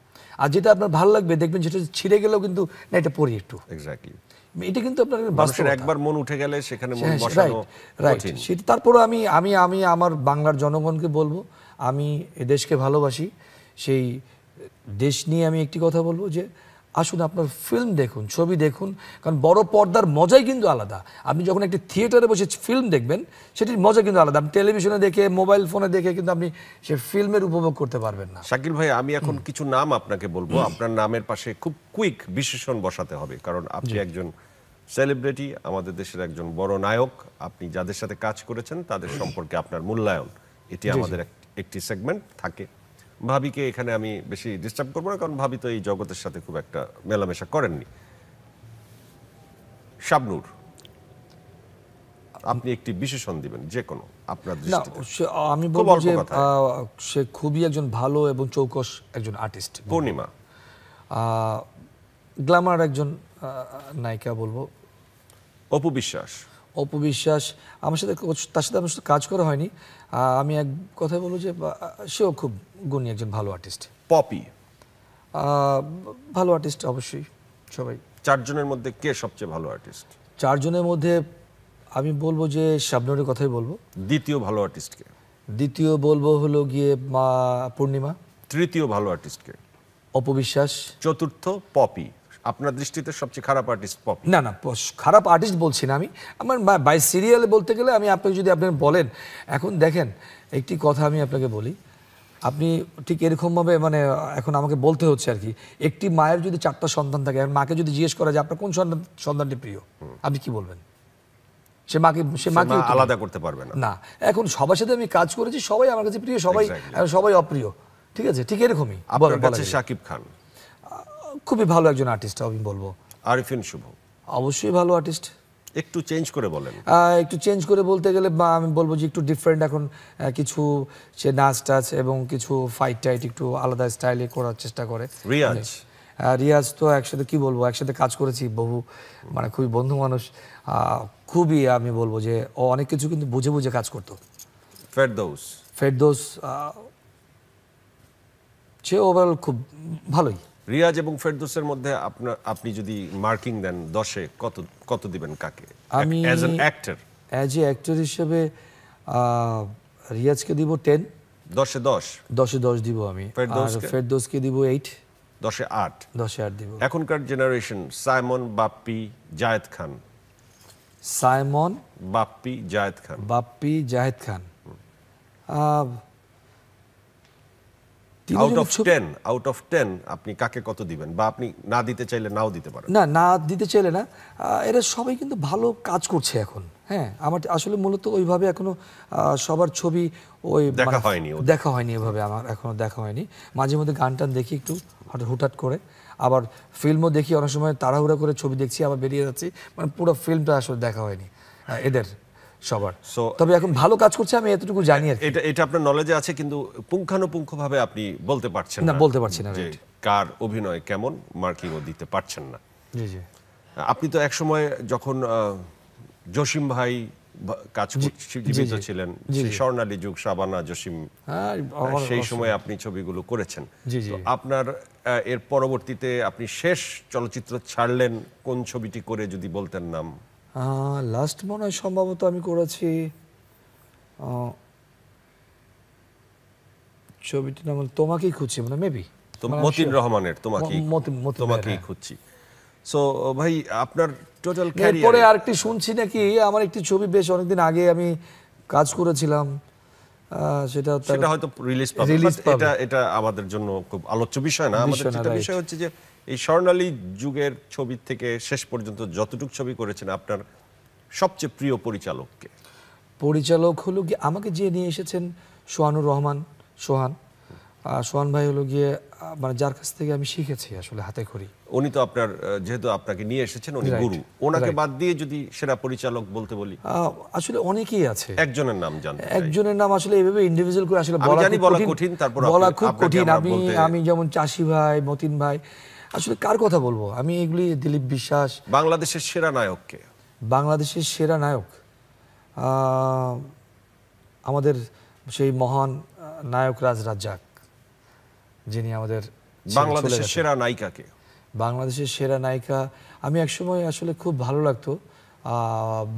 আর যেটা আপনার ভালো লাগবে দেখবেন যেটা ছিঁড়ে গেলেও কিন্তু না, এটা পরি একটু। এক্স্যাক্টলি, এটা কিন্তু আপনার মানুষের একবার মন উঠে গেলে সেখানে মন হ্যাঁ, বসানো রাইট। কঠিন। সেটা তারপরে আমি আমার বাংলার জনগণকে বলবো, আমি এ দেশকে ভালোবাসি, সেই দেশ নিয়ে আমি একটি কথা বলবো যে আসুন আপনার ফিল্ম দেখুন, ছবি দেখুন, কারণ বড় পর্দার মজাই কিন্তু আলাদা। আপনি যখন একটি থিয়েটারে বসে ফিল্ম দেখবেন সেটির মজা কিন্তু আলাদা। আপনি টেলিভিশনে দেখে, মোবাইল ফোনে দেখে কিন্তু আপনি সে ফিল্মের উপভোগ করতে পারবেন না। শাকিল ভাই, আমি এখন কিছু নাম আপনাকে বলবো, আপনার নামের পাশে খুব কুইক বিশেষণ বসাতে হবে, কারণ আপনি একজন সেলিব্রিটি, আমাদের দেশের একজন বড় নায়ক। আপনি যাদের সাথে কাজ করেছেন তাদের সম্পর্কে আপনার মূল্যায়ন, এটি আমাদের একটি সেগমেন্ট থাকে। ভাবিকে এখানে আমি বেশি ডিস্টার্ব করবো না, কারণ ভাবি তো এই জগতের সাথে খুব একটা মেলামেশা করেননি। শাবনূর, আপনি একটি বিশেষণ দিবেন যে কোনো আপনার না, দৃষ্টিতে। আমি খুব বলবো অল্প যে কথায়। সে খুবই একজন ভালো এবং চৌকস একজন আর্টিস্ট। পূর্ণিমা, গ্ল্যামার একজন নায়িকা বলবো। অপু বিশ্বাস, অপু বিশ্বাস, তার সাথে আমার সাথে কাজ করা হয়নি। আমি এক কথা বলবো যে সেও খুব গুণী একজন ভালো আর্টিস্ট। পপি। ভালো আর্টিস্ট অবশ্যই সবাই। চারজনের মধ্যে কে সবচেয়ে ভালো আর্টিস্ট? চারজনের মধ্যে আমি বলবো যে শাবনূরের কথাই বলবো। দ্বিতীয় ভালো আর্টিস্টকে? দ্বিতীয় বলবো হলো গিয়ে পূর্ণিমা। তৃতীয় ভালো আর্টিস্টকে? অপু বিশ্বাস। চতুর্থ পপি। আপনার দৃষ্টিতে সবচেয়ে খারাপ আর্টিস্ট পপি? না, খারাপ আর্টিস্ট বলছি না আমি, আমার বাই সিরিয়ালে বলতে গেলে আমি আপনাকে যদি আপনি বলেন, এখন দেখেন একটি কথা আমি আপনাকে বলি, আপনি ঠিক এরকমভাবে মানে এখন আমাকে বলতে হচ্ছে আর কি, একটি মায়ের যদি 4টা সন্তান থাকে, মাকে যদি জিজ্ঞেস করা যায় আপনার কোন সন্তানটি প্রিয়, আপনি কি বলবেন? সে মাকে আলাদা করতে পারবে না। না, এখন সবার সাথে আমি কাজ করেছি, সবাই আমার কাছে প্রিয়, সবাই অপ্রিয়, ঠিক আছে? ঠিক এরকমই। আপনার কাছে শাকিব খান খুবই ভালো একজন আর্টিস্ট আমি বলবো। আরিফিন শুভ অবশ্যই ভালো আর্টিস্ট। একটু চেঞ্জ করে বলেন। একটু চেঞ্জ করে বলতে গেলে আমি বলবো যে একটু ডিফারেন্ট এখন, কিছু সে নাচ টাচ এবং কিছু ফাইট টাইট একটু আলাদা স্টাইলে করার চেষ্টা করে। রিয়াজ তো একসাথে কি বলবো, একসাথে কাজ করেছি বহু, মানে খুবই বন্ধু মানুষ, খুবই আমি বলবো যে ও অনেক কিছু কিন্তু বুঝে বুঝে কাজ করতো। ফেরদৌস সে ওভারঅল খুব ভালোই। রিয়াজ এবং ফেরদৌসের মধ্যে আপনি যদি মার্কিং দেন 10-এ কত দিবেন কাকে? আমি as an actor, as a actor হিসেবে রিয়াজকে দিব 10। 10-এ 10? 10-এ 10 দিব আমি। আর ফেরদৌসকে দিব 8। 10-এ 8? 10-এ 8 দিব। এখনকার generation Simon, Bappy, Zayed Khan. Simon, Bappy, Zayed Khan. Bappy, Zahed Khan. Out of 10 আপনি কাকে কত দিবেন, বা আপনি না দিতে চাইলে নাও দিতে পারেন? না দিতে চাইলে না, এরা সবাই কিন্তু ভালো কাজ করছে এখন। হ্যাঁ, আমার আসলে মূলত ওইভাবে এখনো সবার ছবি দেখা হয়নি এভাবে, আমার এখনো দেখা হয়নি। মাঝে মধ্যে গান টান দেখি একটু হুটহাট করে, আবার ফিল্মও দেখি, অনেক সময় তাড়াহুড়া করে ছবি দেখছি আবার বেরিয়ে যাচ্ছি, মানে পুরো ফিল্মটা আসলে দেখা হয়নি এদের সবার। তবে এখন ভালো কাজ করছে, আমি এতটুকু জানি আর কি। এটা আপনার নলেজে আছে, কিন্তু পুঙ্খানুপুঙ্খভাবে আপনি বলতে পারছেন না, বলতে পারছি না যে কার অভিনয় কেমন, মার্কিংও দিতে পারছেন না। জি। আপনি তো একসময় যখন জসিম ভাই কাজ জীবিত ছিলেন, স্বর্ণালী যুগ, শাবানা, জসিম, সেই সময় আপনি ছবিগুলো করেছেন। তো আপনার এর পরবর্তীতে আপনি শেষ চলচ্চিত্র ছাড়লেন কোন ছবিটি করে যদি বলতেন নাম? লাস্ট মনে হয় সম্ভবত আমি করেছি ছবিটির নাম তোমাকেই খুঁজছি, মানে মেবি মতিন রহমানের তোমাকেই খুঁজছি। সো ভাই, আপনার টোটাল ক্যারিয়ার পরে আরেকটি শুনছি নাকি আমার একটি ছবি বেশ অনেকদিন আগে আমি কাজ করেছিলাম, সেটা হয়তো রিলিজ পাবে। এটা আমাদের জন্য খুব আলোচ্য বিষয় না। আমাদের যেটা বিষয় হচ্ছে যে এই স্বর্ণালী যুগের ছবি থেকে শেষ পর্যন্ত যতটুকু ছবি করেছেন, আপনার সবচেয়ে প্রিয় পরিচালককে? পরিচালক হলো গিয়ে আমাকে যে নিয়ে এসেছেন সোহানুর রহমান, সোহান ভাই হলো গিয়ে মানে যার কাছ থেকে আমি শিখেছি আসলে হাতে খড়ি। উনি তো আপনার, যেহেতু আপনাকে নিয়ে এসেছেন, উনি গুরু। ওনাকে বাদ দিয়ে যদি সেরা পরিচালক বলতে বলি, আসলে অনেকেই আছে। একজনের নাম জানতে চাই। একজনের নাম আসলে এইভাবে ইন্ডিভিজুয়াল করে আসলে বলা কঠিন, খুব কঠিন। আমি যেমন চাষি ভাই, মতিন ভাই, আসলে কার কথা বলবো আমি? এগুলি দিলীপ বিশ্বাস। বাংলাদেশের সেরা নায়ককে? বাংলাদেশের সেরা নায়ক আমাদের সেই মহান নায়ক রাজ্জাক, যিনি আমাদের। বাংলাদেশের সেরা নায়িকাকে? বাংলাদেশের সেরা নায়িকা আমি একসময় আসলে খুব ভালো লাগতো,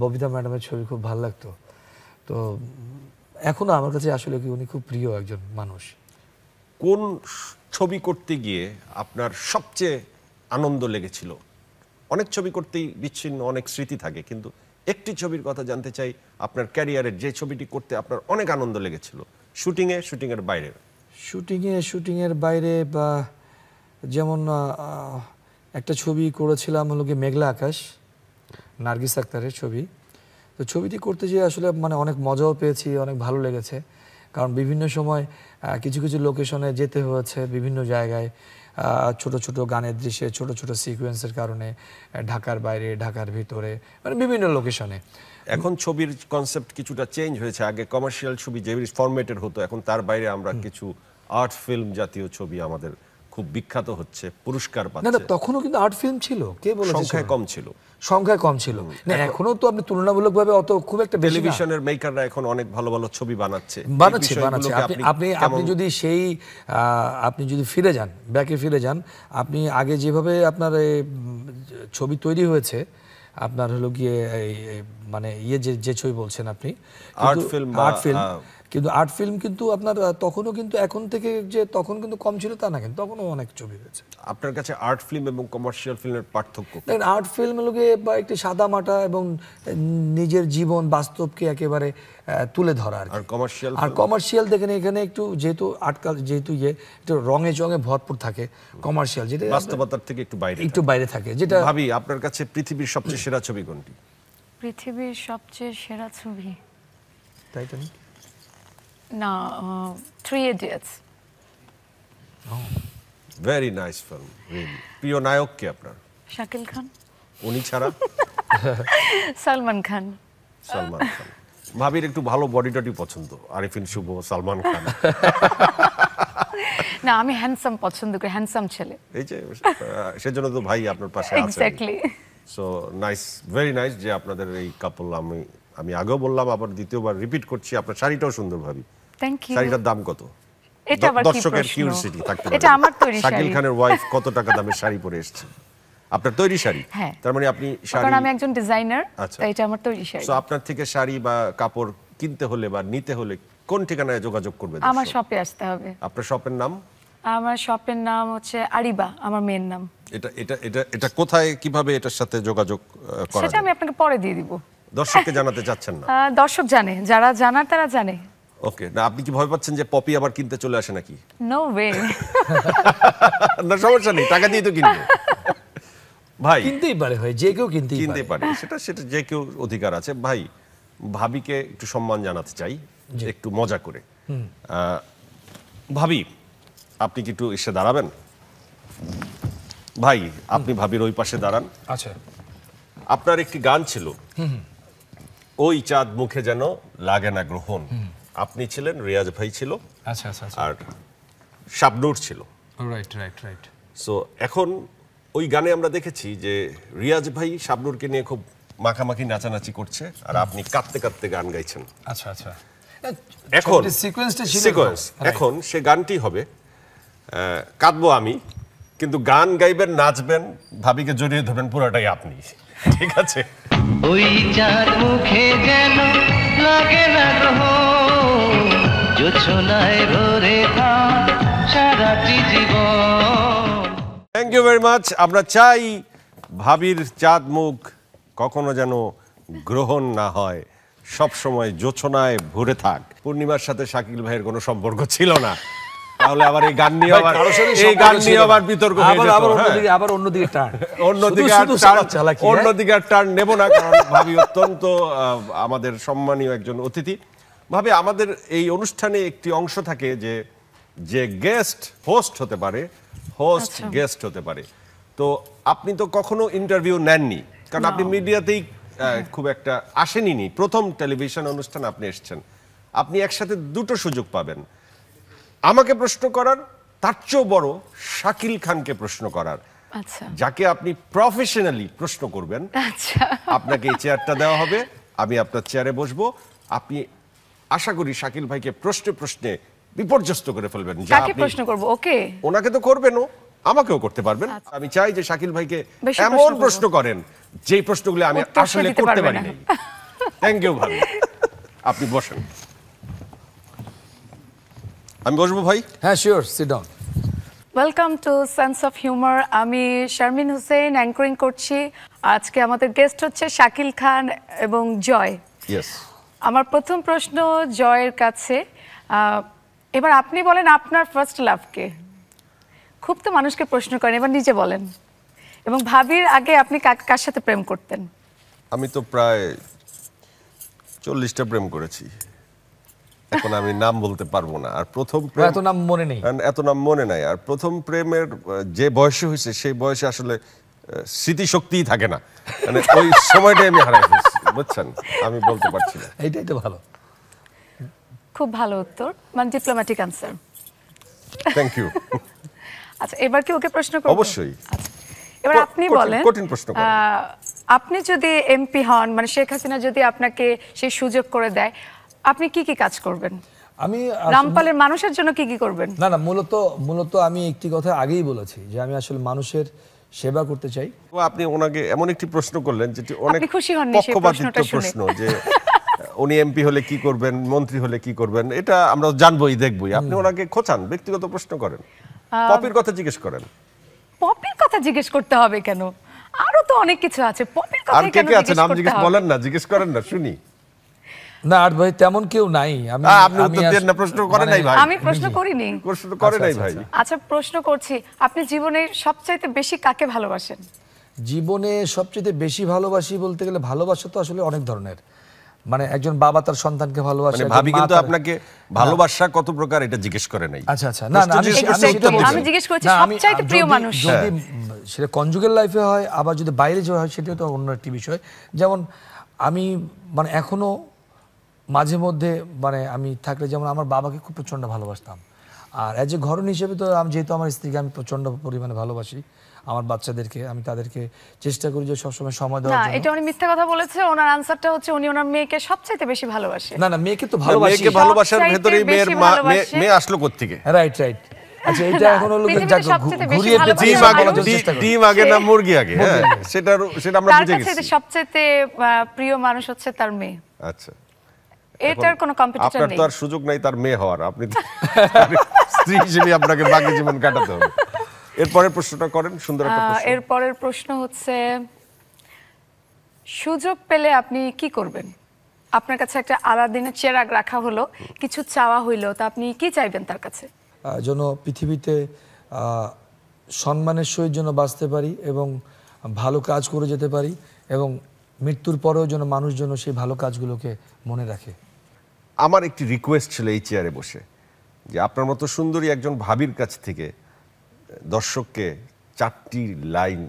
ববিতা ম্যাডামের ছবি খুব ভালো লাগতো। তো এখনো আমার কাছে আসলে কি উনি খুব প্রিয় একজন মানুষ। কোন ছবি করতে গিয়ে আপনার সবচেয়ে আনন্দ লেগেছিল? অনেক ছবি করতেই বিচ্ছিন্ন অনেক স্মৃতি থাকে, কিন্তু একটি ছবির কথা জানতে চাই, আপনার ক্যারিয়ারের যে ছবিটি করতে আপনার অনেক আনন্দ লেগেছিল, শুটিংয়ের বাইরে? শুটিংয়ের বাইরে বা যেমন একটা ছবি করেছিলাম হলো গিয়ে মেঘলা আকাশ, নার্গিস আক্তারের ছবি। তো ছবিটি করতে যেয়ে আসলে মানে অনেক মজাও পেয়েছি, অনেক ভালো লেগেছে। কারণ বিভিন্ন সময় কিছু লোকেশনে যেতে হয়েছে, বিভিন্ন জায়গায় ছোট ছোট গানের দৃশ্যে, ছোট ছোট সিকোয়েন্সের কারণে, ঢাকার বাইরে, ঢাকার ভিতরে, মানে বিভিন্ন লোকেশনে। এখন ছবির কনসেপ্ট কিছুটা চেঞ্জ হয়েছে। আগে কমার্শিয়াল ছবি যে ফরম্যাটের হতো, এখন তার বাইরে আমরা কিছু আর্ট ফিল্ম জাতীয় ছবি আমাদের খুব বিখ্যাত হচ্ছে, পুরস্কার পাচ্ছে। না, তখনও কিন্তু আর্ট ফিল্ম ছিল, কে বলেছে? সংখ্যায় কম ছিল। না, এখনো তো আপনি তুলনামূলকভাবে অত খুব একটা টেলিভিশনের মেকাররা এখন অনেক ভালো ভালো ছবি বানাচ্ছে। আপনি যদি সেই আপনি যদি ফিরে যান, ব্যাকে ফিরে যান, আপনি আগে যেভাবে আপনার ছবি তৈরি হয়েছে, আপনার হলো গিয়ে মানে যে ছবি বলছেন আপনি, আর্ট ফিল্ম, কিন্তু আর্ট ফিল্ম কিন্তু আপনার তখনও কিন্তু এখন থেকে যে তখন কিন্তু কম ছিল তা না, কিন্তু তখনও অনেক ছবি হয়েছে। আপনার কাছে আর্ট ফিল্ম এবং কমার্শিয়াল ফিল্মের পার্থক্য? দেখেন, আর্ট ফিল্ম লোকে বা একটি সাদা মাটা এবং নিজের জীবন বাস্তবকে একেবারে তুলে ধরা, আর কমার্শিয়াল দেখেন এখানে একটু যেহেতু একটু রঙে চঙে ভরপুর থাকে কমার্শিয়াল, যেটা বাস্তবতার থেকে একটু বাইরে থাকে। যেটা ভাবি, আপনার কাছে পৃথিবীর সবচেয়ে সেরা ছবি কোনটি? পৃথিবীর সবচেয়ে সেরা ছবি টাইটানিক? না, 3 Idiots। Very nice film, really. প্রিয় নায়ক কে আপনার? শাকিল খান। উনি ছাড়া? সালমান খান। ভাবির একটু ভালো বডি টডি পছন্দ, আরিফিন শুভ, সালমান খান। না, আমি হ্যান্ডসাম পছন্দ করি, হ্যান্ডসাম ছেলে। এই যে সেজন্য তো ভাই আপনার পাশে আছে। Exactly. So nice, very nice যে আপনাদের এই কাপল। আমি আগেও বললাম, আবার দ্বিতীয়বার রিপিট করছি, আপনার শাড়িটাও সুন্দর ভাবি। Thank you. শাড়িটার দাম কত? এটা আবার কি দর্শকের প্রশ্ন? কিউরিওসিটি থাকতে পারে। এটা আমার তৈরি শাড়ি। শাকিল খানের ওয়াইফ কত টাকা দামের শাড়ি পরে এসেছে? আপনার তৈরি শাড়ি? হ্যাঁ। তার মানে আপনি শাড়ি, কারণ আমি একজন ডিজাইনার, আচ্ছা, তাই এটা আমার তৈরি শাড়ি। সো আপনার থেকে শাড়ি বা কাপড় কিনতে হলে বা নিতে হলে কোন ঠিকানায় যোগাযোগ করবে? আমার শপে আসতে হবে। আপনার শপের নাম? আমার শপের নাম হচ্ছে আরিবা, আমার মেয়ের নাম। এটা কোথায়, কিভাবে এটার সাথে যোগাযোগ করা সেটা যায়? আমি আপনাকে পরে দিয়ে দিব। দর্শককে জানাতে চাচ্ছেন না? দর্শক জানে, যারা জানার তারা জানে। ওকে, না আপনি কি ভয় পাচ্ছেন যে পপি আবার কিনতে চলে আসে নাকি? No way. না সমস্যা নেই, টাকা দিয়ে তো কিনবে। ভাই কিনতেই পারে, হয় যে কেউ কিনতেই কিনতে পারে। পারে, সেটা যে কেউ অধিকার আছে। ভাই, ভাবিকে একটু সম্মান জানাতে চাই, একটু মজা করে। ভাবি, আপনি কি একটু এসে দাঁড়াবেন? ভাই, আপনি ভাবির ওই পাশে দাঁড়ান। আচ্ছা, আপনার একটি গান ছিল, ওই চাঁদ মুখে যেন লাগে না গ্রহণ। আপনি ছিলেন, রিয়াজ ভাই ছিল, আচ্ছা, আচ্ছা, আর শাবনূর ছিল। Right right right. সো এখন ওই গানে আমরা দেখেছি যে রিয়াজ ভাই শাবনূরকে নিয়ে খুব মাখামাখি নাচানাচি করছে, আর আপনি কাঁদতে কাঁদতে গান গাইছেন। আচ্ছা আচ্ছা। এখন সিকোয়েন্সটা ছিল, সিকোয়েন্স, এখন সে গানটি হবে কাঁদবো আমি, কিন্তু গান গাইবেন, নাচবেন, ভাবিকে জড়িয়ে ধরবেন, পুরোটাই আপনি। ঠিক আছে? ওই চাঁদ মুখে যেন লাগে না গ্রহণ, জোছনায় ভরে থাক সারাটি জীবন। Thank you very much. আমরা চাই ভাবির চাঁদ মুখ কখনো যেন গ্রহণ না হয়, সব সময় জোছনায় ভরে থাক। পূর্ণিমার সাথে শাকিল ভাইয়ের কোনো সম্পর্ক ছিল না, তাহলে আবার এই গান নিয়ে আবার বিতর্ক হয়ে যেত। আবার অন্যদিকে টার্ন, অন্যদিকে আর টার্ন নেব না, কারণ ভাবি অত্যন্ত আমাদের সম্মানীয় একজন অতিথি। ভাবে আমাদের এই অনুষ্ঠানে একটি অংশ থাকে যে গেস্ট হোস্ট হতে পারে, হোস্ট গেস্ট হতে পারে। তো আপনি তো কখনো ইন্টারভিউ নেননি, কারণ আপনি মিডিয়াতেই খুব একটা আসেনি। প্রথম টেলিভিশন অনুষ্ঠান আপনি এসেছেন। আপনি একসাথে দুটো সুযোগ পাবেন, আমাকে প্রশ্ন করার, তার চেয়েও বড় শাকিল খানকে প্রশ্ন করার। আচ্ছা যাকে আপনি প্রফেশনালি প্রশ্ন করবেন, আচ্ছা, আপনাকে এই চেয়ারটা দেওয়া হবে, আমি আপনার চেয়ারে বসবো। আপনি আশা করি শাকিল ভাইকে প্রশ্নে প্রশ্নে বিপর্যস্ত করে ফেলবেন। কাকে প্রশ্ন করব? ওকে, ওনাকে তো করবেনও, আমাকেও করতে পারবেন। আমি চাই যে শাকিল ভাইকে বেশি এমন প্রশ্ন প্রশ্ন করেন যেই প্রশ্নগুলো আমি উত্তর সে আসলে দিতে করতে পারবে পারি না। নাই। থ্যাংক ইউ ভাই, আপনি বসেন। আমি বসবো ভাই? হ্যাঁ sure, sit down. Welcome to sense of humour. আমি শারমিন হোসেন, অ্যাঙ্করিং করছি। আজকে আমাদের গেস্ট হচ্ছে শাকিল খান এবং জয়। ইয়েস। আমার প্রথম প্রশ্ন জয়ের কাছে। এবার আপনি বলেন আপনার ফার্স্ট লাভকে। খুব তো মানুষকে প্রশ্ন করেন, এবার নিজে বলেন। এবং ভাবির আগে আপনি কার সাথে প্রেম করতেন? আমি তো প্রায় 40টা প্রেম করেছি, এখন আমি নাম বলতে পারবো না। আর প্রথম প্রেম, এত নাম মনে নেই, এত নাম মনে নাই। আর প্রথম প্রেমের যে বয়সে হয়েছে, সেই বয়সে আসলে স্মৃতিশক্তিই থাকে না, মানে ওই সময়টাই আমি হারাই ফেলছি, বুঝছেন? আমি বলতে পারছি না। এইটাই তো ভালো। খুব ভালো উত্তর, মানে ডিপ্লোম্যাটিক আনসার। Thank you. আচ্ছা, এবার কি ওকে প্রশ্ন করব? অবশ্যই। আচ্ছা, এবার আপনি বলেন, কঠিন প্রশ্ন করেন। আপনি যদি এমপি হন, মানে শেখ হাসিনা যদি আপনাকে সেই সুযোগ করে দেয়, আপনি কি কি কাজ করবেন? আমি রামপালের মানুষের জন্য কি কি করবেন? না না, মূলত আমি একটি কথা আগেই বলেছি যে আমি আসলে মানুষের সেবা করতে চাই। আপনি ওনাকে এমন একটি প্রশ্ন করলেন যেটি অনেক আপনি খুশি হননি সেই পক্ষপাতিত্ব প্রশ্নটা শুনে? প্রশ্ন, যে উনি এমপি হলে কি করবেন, মন্ত্রী হলে কি করবেন, এটা আমরা জানবোই, দেখবই। আপনি ওনাকে খোঁচান, ব্যক্তিগত প্রশ্ন করেন, পপির কথা জিজ্ঞেস করেন। পপির কথা জিজ্ঞেস করতে হবে কেন? আরো তো অনেক কিছু আছে, পপির আর কথা কে কেন কে আছে জিজ্ঞেস নাম করতে জিজ্ঞেস হবে? বলেন না, জিজ্ঞেস করেন না, শুনি। না আর ভাই তেমন কেউ নাই। আপনি উত্তর দেন না, প্রশ্ন করেন নাই ভাই। আমি প্রশ্ন করিনি। প্রশ্ন করে নাই ভাই। আচ্ছা, প্রশ্ন করছি, আপনি জীবনে সবচাইতে বেশি কাকে ভালোবাসেন? জীবনে সবচেয়ে বেশি ভালোবাসি বলতে গেলে, ভালোবাসা তো আসলে অনেক ধরনের। মানে একজন বাবা তার সন্তানকে ভালোবাসে, মানে একজন ভাবি মা কিন্তু তার- আপনাকে ভালোবাসা কত প্রকার এটা জিজ্ঞেস করে নাই। আচ্ছা আচ্ছা, না না, আমি সেটা বলছি। আমি জিজ্ঞেস করছি না, আমি- সবচাইতে প্রিয় যদি- মানুষ। যদি সেটা কনজুগাল লাইফে হয়, আবার যদি বাইরে যাওয়া হয়, সেটা তো অন্য একটি বিষয়। যেমন আমি মানে এখনো মাঝে মধ্যে মানে আমি থাকলে, যেমন আমার বাবাকে খুব প্রচন্ড ভালোবাসতাম। আর অ্যাজ এ ঘরণ হিসেবে তো আমি, যেহেতু আমার স্ত্রীকে আমি প্রচন্ড পরিমাণে ভালোবাসি, আমার বাচ্চাদেরকে আমি তাদেরকে চেষ্টা করি যে সবসময় সময় দেওয়ার না, জন্য। এটা উনি মিথ্যা কথা বলেছে। ওনার আনসারটা হচ্ছে উনি ওনার মেয়েকে সবচাইতে বেশি ভালোবাসে। না না, মেয়েকে তো ভালোবাসি। মেয়েকে ভালোবাসার সবচাইতে ভেতরেই মেয়ের বেশি মা, ভালোবাসে। মেয়ে আসলো কোত্থেকে? Right right. আচ্ছা, এটা এখন হলো পৃথিবীতে যাক সবচেয়ে বেশি ঘুরিয়ে ভালোবাসা পেঁচিয়ে মানুষ। বলার জন্য চেষ্টা করি। ডিম আগে না মুরগি আগে? হ্যাঁ, সেটা আমরা তার বুঝে কাছে গেছি। সবচাইতে প্রিয় মানুষ হচ্ছে তার মেয়ে। আচ্ছা, এটার কোনো কম্পিটিশন আপনার নেই। তো আর সুযোগ নাই তার মেয়ে হওয়ার, আপনি তো স্ত্রী হিসেবে আপনাকে বাকি জীবন কাটাতে হবে। এরপরের প্রশ্নটা করেন, সুন্দর একটা প্রশ্ন। এর পরের প্রশ্ন হচ্ছে, সুযোগ পেলে আপনি কি করবেন? আপনার কাছে একটা আলাদিনের চেরাগ রাখা হলো, কিছু চাওয়া হইলো, তা আপনি কি চাইবেন তার কাছে? যেন পৃথিবীতে সম্মানের সহিত যেন বাঁচতে পারি এবং ভালো কাজ করে যেতে পারি এবং মৃত্যুর পরেও যেন মানুষ যেন সেই ভালো কাজগুলোকে মনে রাখে। আমার একটি রিকোয়েস্ট ছিল এই চেয়ারে বসে, যে আপনার মতো সুন্দরী একজন ভাবির কাছ থেকে দর্শককে 4টি লাইন,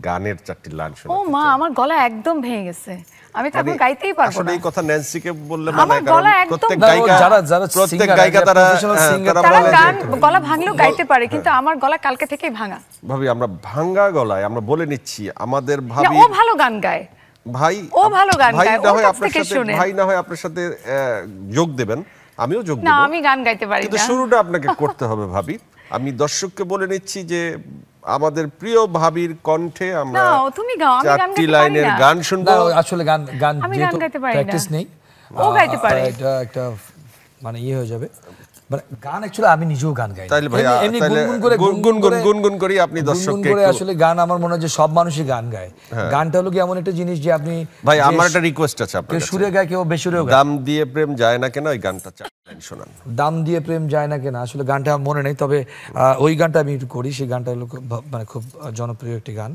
গানের 4টি লাইন ও শোনাতে মা, চাই। আমার গলা একদম ভেঙে গেছে, আমি তো এখন মানে গাইতেই পারবো আসলে না। এই কথা ন্যান্সিকে বললে আমার মানায়, কারণ গলা একদম- প্রত্যেক না, ও গায়িকা যারা প্রত্যেক singer, গায়িকা যারা তারা professional singer, তারা তারা বলে যে, গান গলা ভাঙলেও গাইতে পারে, কিন্তু আমার গলা কালকে থেকেই ভাঙা। ভাবি আমরা ভাঙ্গা গলায় আমরা বলে নিচ্ছি আমাদের না, ভাবি ও ভালো গান গায়, ভাই ও ভালো গান ভাই গায়, না ওর হয় কাছ আপনার থেকে সাথে শুনে। ভাই না হয় আপনার সাথে যোগ দেবেন, আমিও যোগ না দেব, আমি গান গাইতে পারি কিন্তু না। শুরুটা আপনাকে করতে হবে ভাবি। আমি দর্শককে বলে নিচ্ছি যে আমাদের প্রিয় ভাবির কণ্ঠে আমরা না, তুমি গাও, আমি গান 4টি গাইতে পারি লাইনের না। গান না, শুনবো। আসলে গান গান আমি গান যেহেতু গাইতে পারি না। প্র্যাকটিস নেই, ও গাইতে পারে। এটা একটা মানে ইয়ে হয়ে যাবে। মানে গান অ্যাকচুয়ালি আমি নিজেও গান গাই না। তাইলে ভাই, এমনি তাইলে গুনগুন করি আপনি গুনগুন দর্শককে করে একটু- আসলে গান আমার মনে হয় যে সব মানুষই গান গায়। গানটা হলো কি এমন একটা জিনিস যে আপনি ভাই যে আমার একটা রিকোয়েস্ট আছে আপনার কেউ কাছে। সুরে গায় কেউ বেসুরেও গায়। দাম দিয়ে প্রেম যায় না কেন, ওই গানটা 4 লাইন শোনান। দাম দিয়ে প্রেম যায় না কেন, আসলে গানটা আমার মনে নেই, তবে ওই গানটা আমি একটু করি। সেই গানটা হলো মানে খুব জনপ্রিয় একটি গান।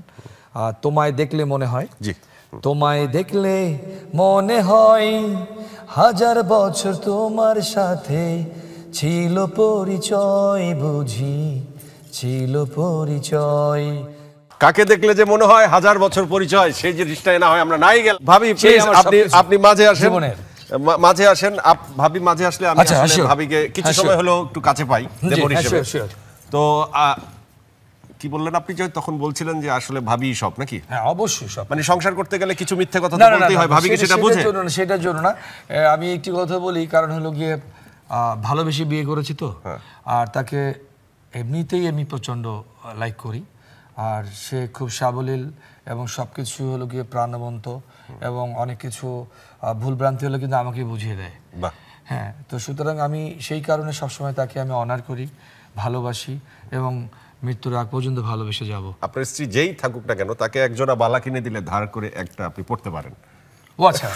তোমায় দেখলে মনে হয়, জি। তোমায় দেখলে মনে হয় 1000 বছর তোমার সাথে ছিল পরিচয়, বুঝি ছিল পরিচয়। কাকে দেখলে যে মনে হয় 1000 বছর পরিচয়, সেই জিনিসটাই না হয় আমরা নাই গেল। ভাবি সেই প্লিজ আমার আপনি সবকিছু আপনি মাঝে আসেন, জীবনের। মাঝে আসেন। ভাবি মাঝে আসলে আমি আচ্ছা, আসলে sure. ভাবিকে কিছু হ্যাঁ, সময় sure. হলো একটু কাছে পাই দেবর হ্যাঁ, হিসেবে। sure, sure. তো কি বললেন আপনি, যে তখন বলছিলেন যে আসলে ভাবি সব নাকি, হ্যাঁ অবশ্যই সব। মানে সংসার করতে গেলে কিছু মিথ্যে কথা না, তো না, না, বলতেই হয়, না, ভাবি কি সেটা বুঝে? সেটার জন্য না। আমি একটি কথা বলি, কারণ হলো গিয়ে ভালোবেসে বিয়ে করেছি তো, আর তাকে এমনিতেই আমি প্রচণ্ড লাইক করি, আর সে খুব সাবলীল এবং সব কিছু হলো গিয়ে প্রাণবন্ত এবং অনেক কিছু ভুলভ্রান্তি হলে কিন্তু আমাকে বুঝিয়ে দেয়। বাহ। হ্যাঁ, তো সুতরাং আমি সেই কারণে সবসময় তাকে আমি অনার করি, ভালোবাসি এবং মৃত্যুর আগ পর্যন্ত ভালোবেসে যাব। আপনার স্ত্রী যেই থাকুক না কেন, তাকে একজোড়া বালা কিনে দিলে ধার করে একটা আপনি পড়তে পারেন। ও আচ্ছা।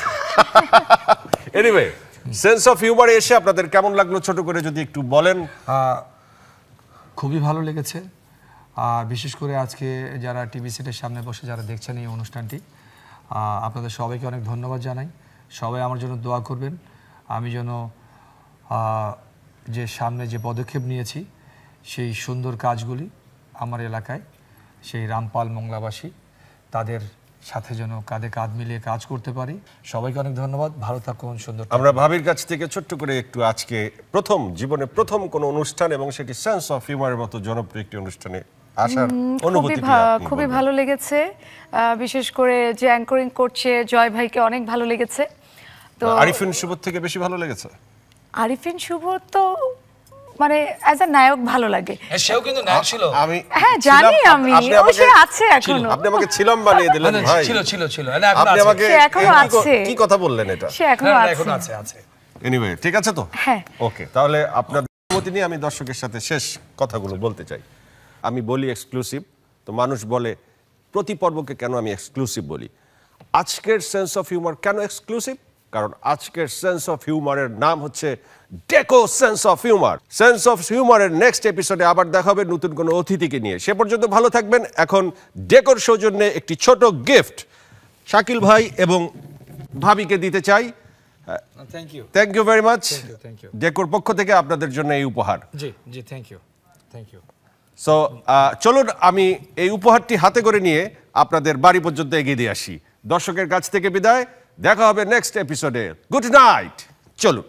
এনিওয়ে, সেন্স অফ হিউমারে এসে আপনাদের কেমন লাগলো ছোট করে যদি একটু বলেন। খুবই ভালো লেগেছে, আর বিশেষ করে আজকে যারা টিভি সেটের সামনে বসে যারা দেখছেন এই অনুষ্ঠানটি, আপনাদের সবাইকে অনেক ধন্যবাদ জানাই। সবাই আমার জন্য দোয়া করবেন, আমি যেন যে সামনে যে পদক্ষেপ নিয়েছি সেই সুন্দর কাজগুলি আমার এলাকায় সেই রামপাল মংলাবাসী তাদের সাথে যেন কাঁধে কাঁধ মিলিয়ে কাজ করতে পারি। সবাইকে অনেক ধন্যবাদ, ভালো থাকুন, সুন্দর থাকুন। আমরা ভাবির কাছ থেকে ছোট্ট করে একটু আজকে জীবনে প্রথম কোন অনুষ্ঠান এবং সেটি সেন্স অফ হিউমারের মতো জনপ্রিয় একটি অনুষ্ঠানে আসার অনুভূতি খুবই ভালো লেগেছে, বিশেষ করে যে অ্যাঙ্করিং করছে জয় ভাইকে অনেক ভালো লেগেছে। তো আরিফিন শুভ থেকে বেশি ভালো লেগেছে? আরিফিন শুভ তো মানে অ্যাজ আ নায়ক ভালো লাগে। সেও কিন্তু নায়ক ছিল। আমি হ্যাঁ জানি, আমি আপনি ও আমাকে- সে আছে এখনো, আপনি আমাকে ছিলাম বানিয়ে দিলেন ভাই। ছিল। আপনি আমাকে সে এখনো আছে। কি কথা বললেন এটা? সে এখনো আছে। আছে। এনিওয়ে, ঠিক আছে তো? হ্যাঁ। ওকে, তাহলে আপনার অনুমতি নিয়ে আমি দর্শকের সাথে শেষ কথাগুলো বলতে চাই। আমি বলি এক্সক্লুসিভ, তো মানুষ বলে প্রতি পর্বকে কেন আমি এক্সক্লুসিভ বলি। আজকের সেন্স অফ হিউমার কেন এক্সক্লুসিভ? কারণ আজকের সেন্স অফ হিউমারের নাম হচ্ছে ডেকো sense of humour. Sense of হিউমারের নেক্সট এপিসোডে আবার দেখা হবে নতুন কোনো অতিথিকে নিয়ে। সে পর্যন্ত ভালো থাকবেন। এখন ডেকোর সৌজন্যে একটি ছোট গিফট শাকিল ভাই এবং ভাবিকে দিতে চাই। Thank you very much. thank you. Decor পক্ষ থেকে আপনাদের জন্য এই উপহার। জি, থ্যাংক ইউ। সো চলুন আমি এই উপহারটি হাতে করে নিয়ে আপনাদের বাড়ি পর্যন্ত এগিয়ে দিয়ে আসি। দর্শকের কাছ থেকে বিদায়, দেখা হবে নেক্সট এপিসোডে। Good night. চলুন।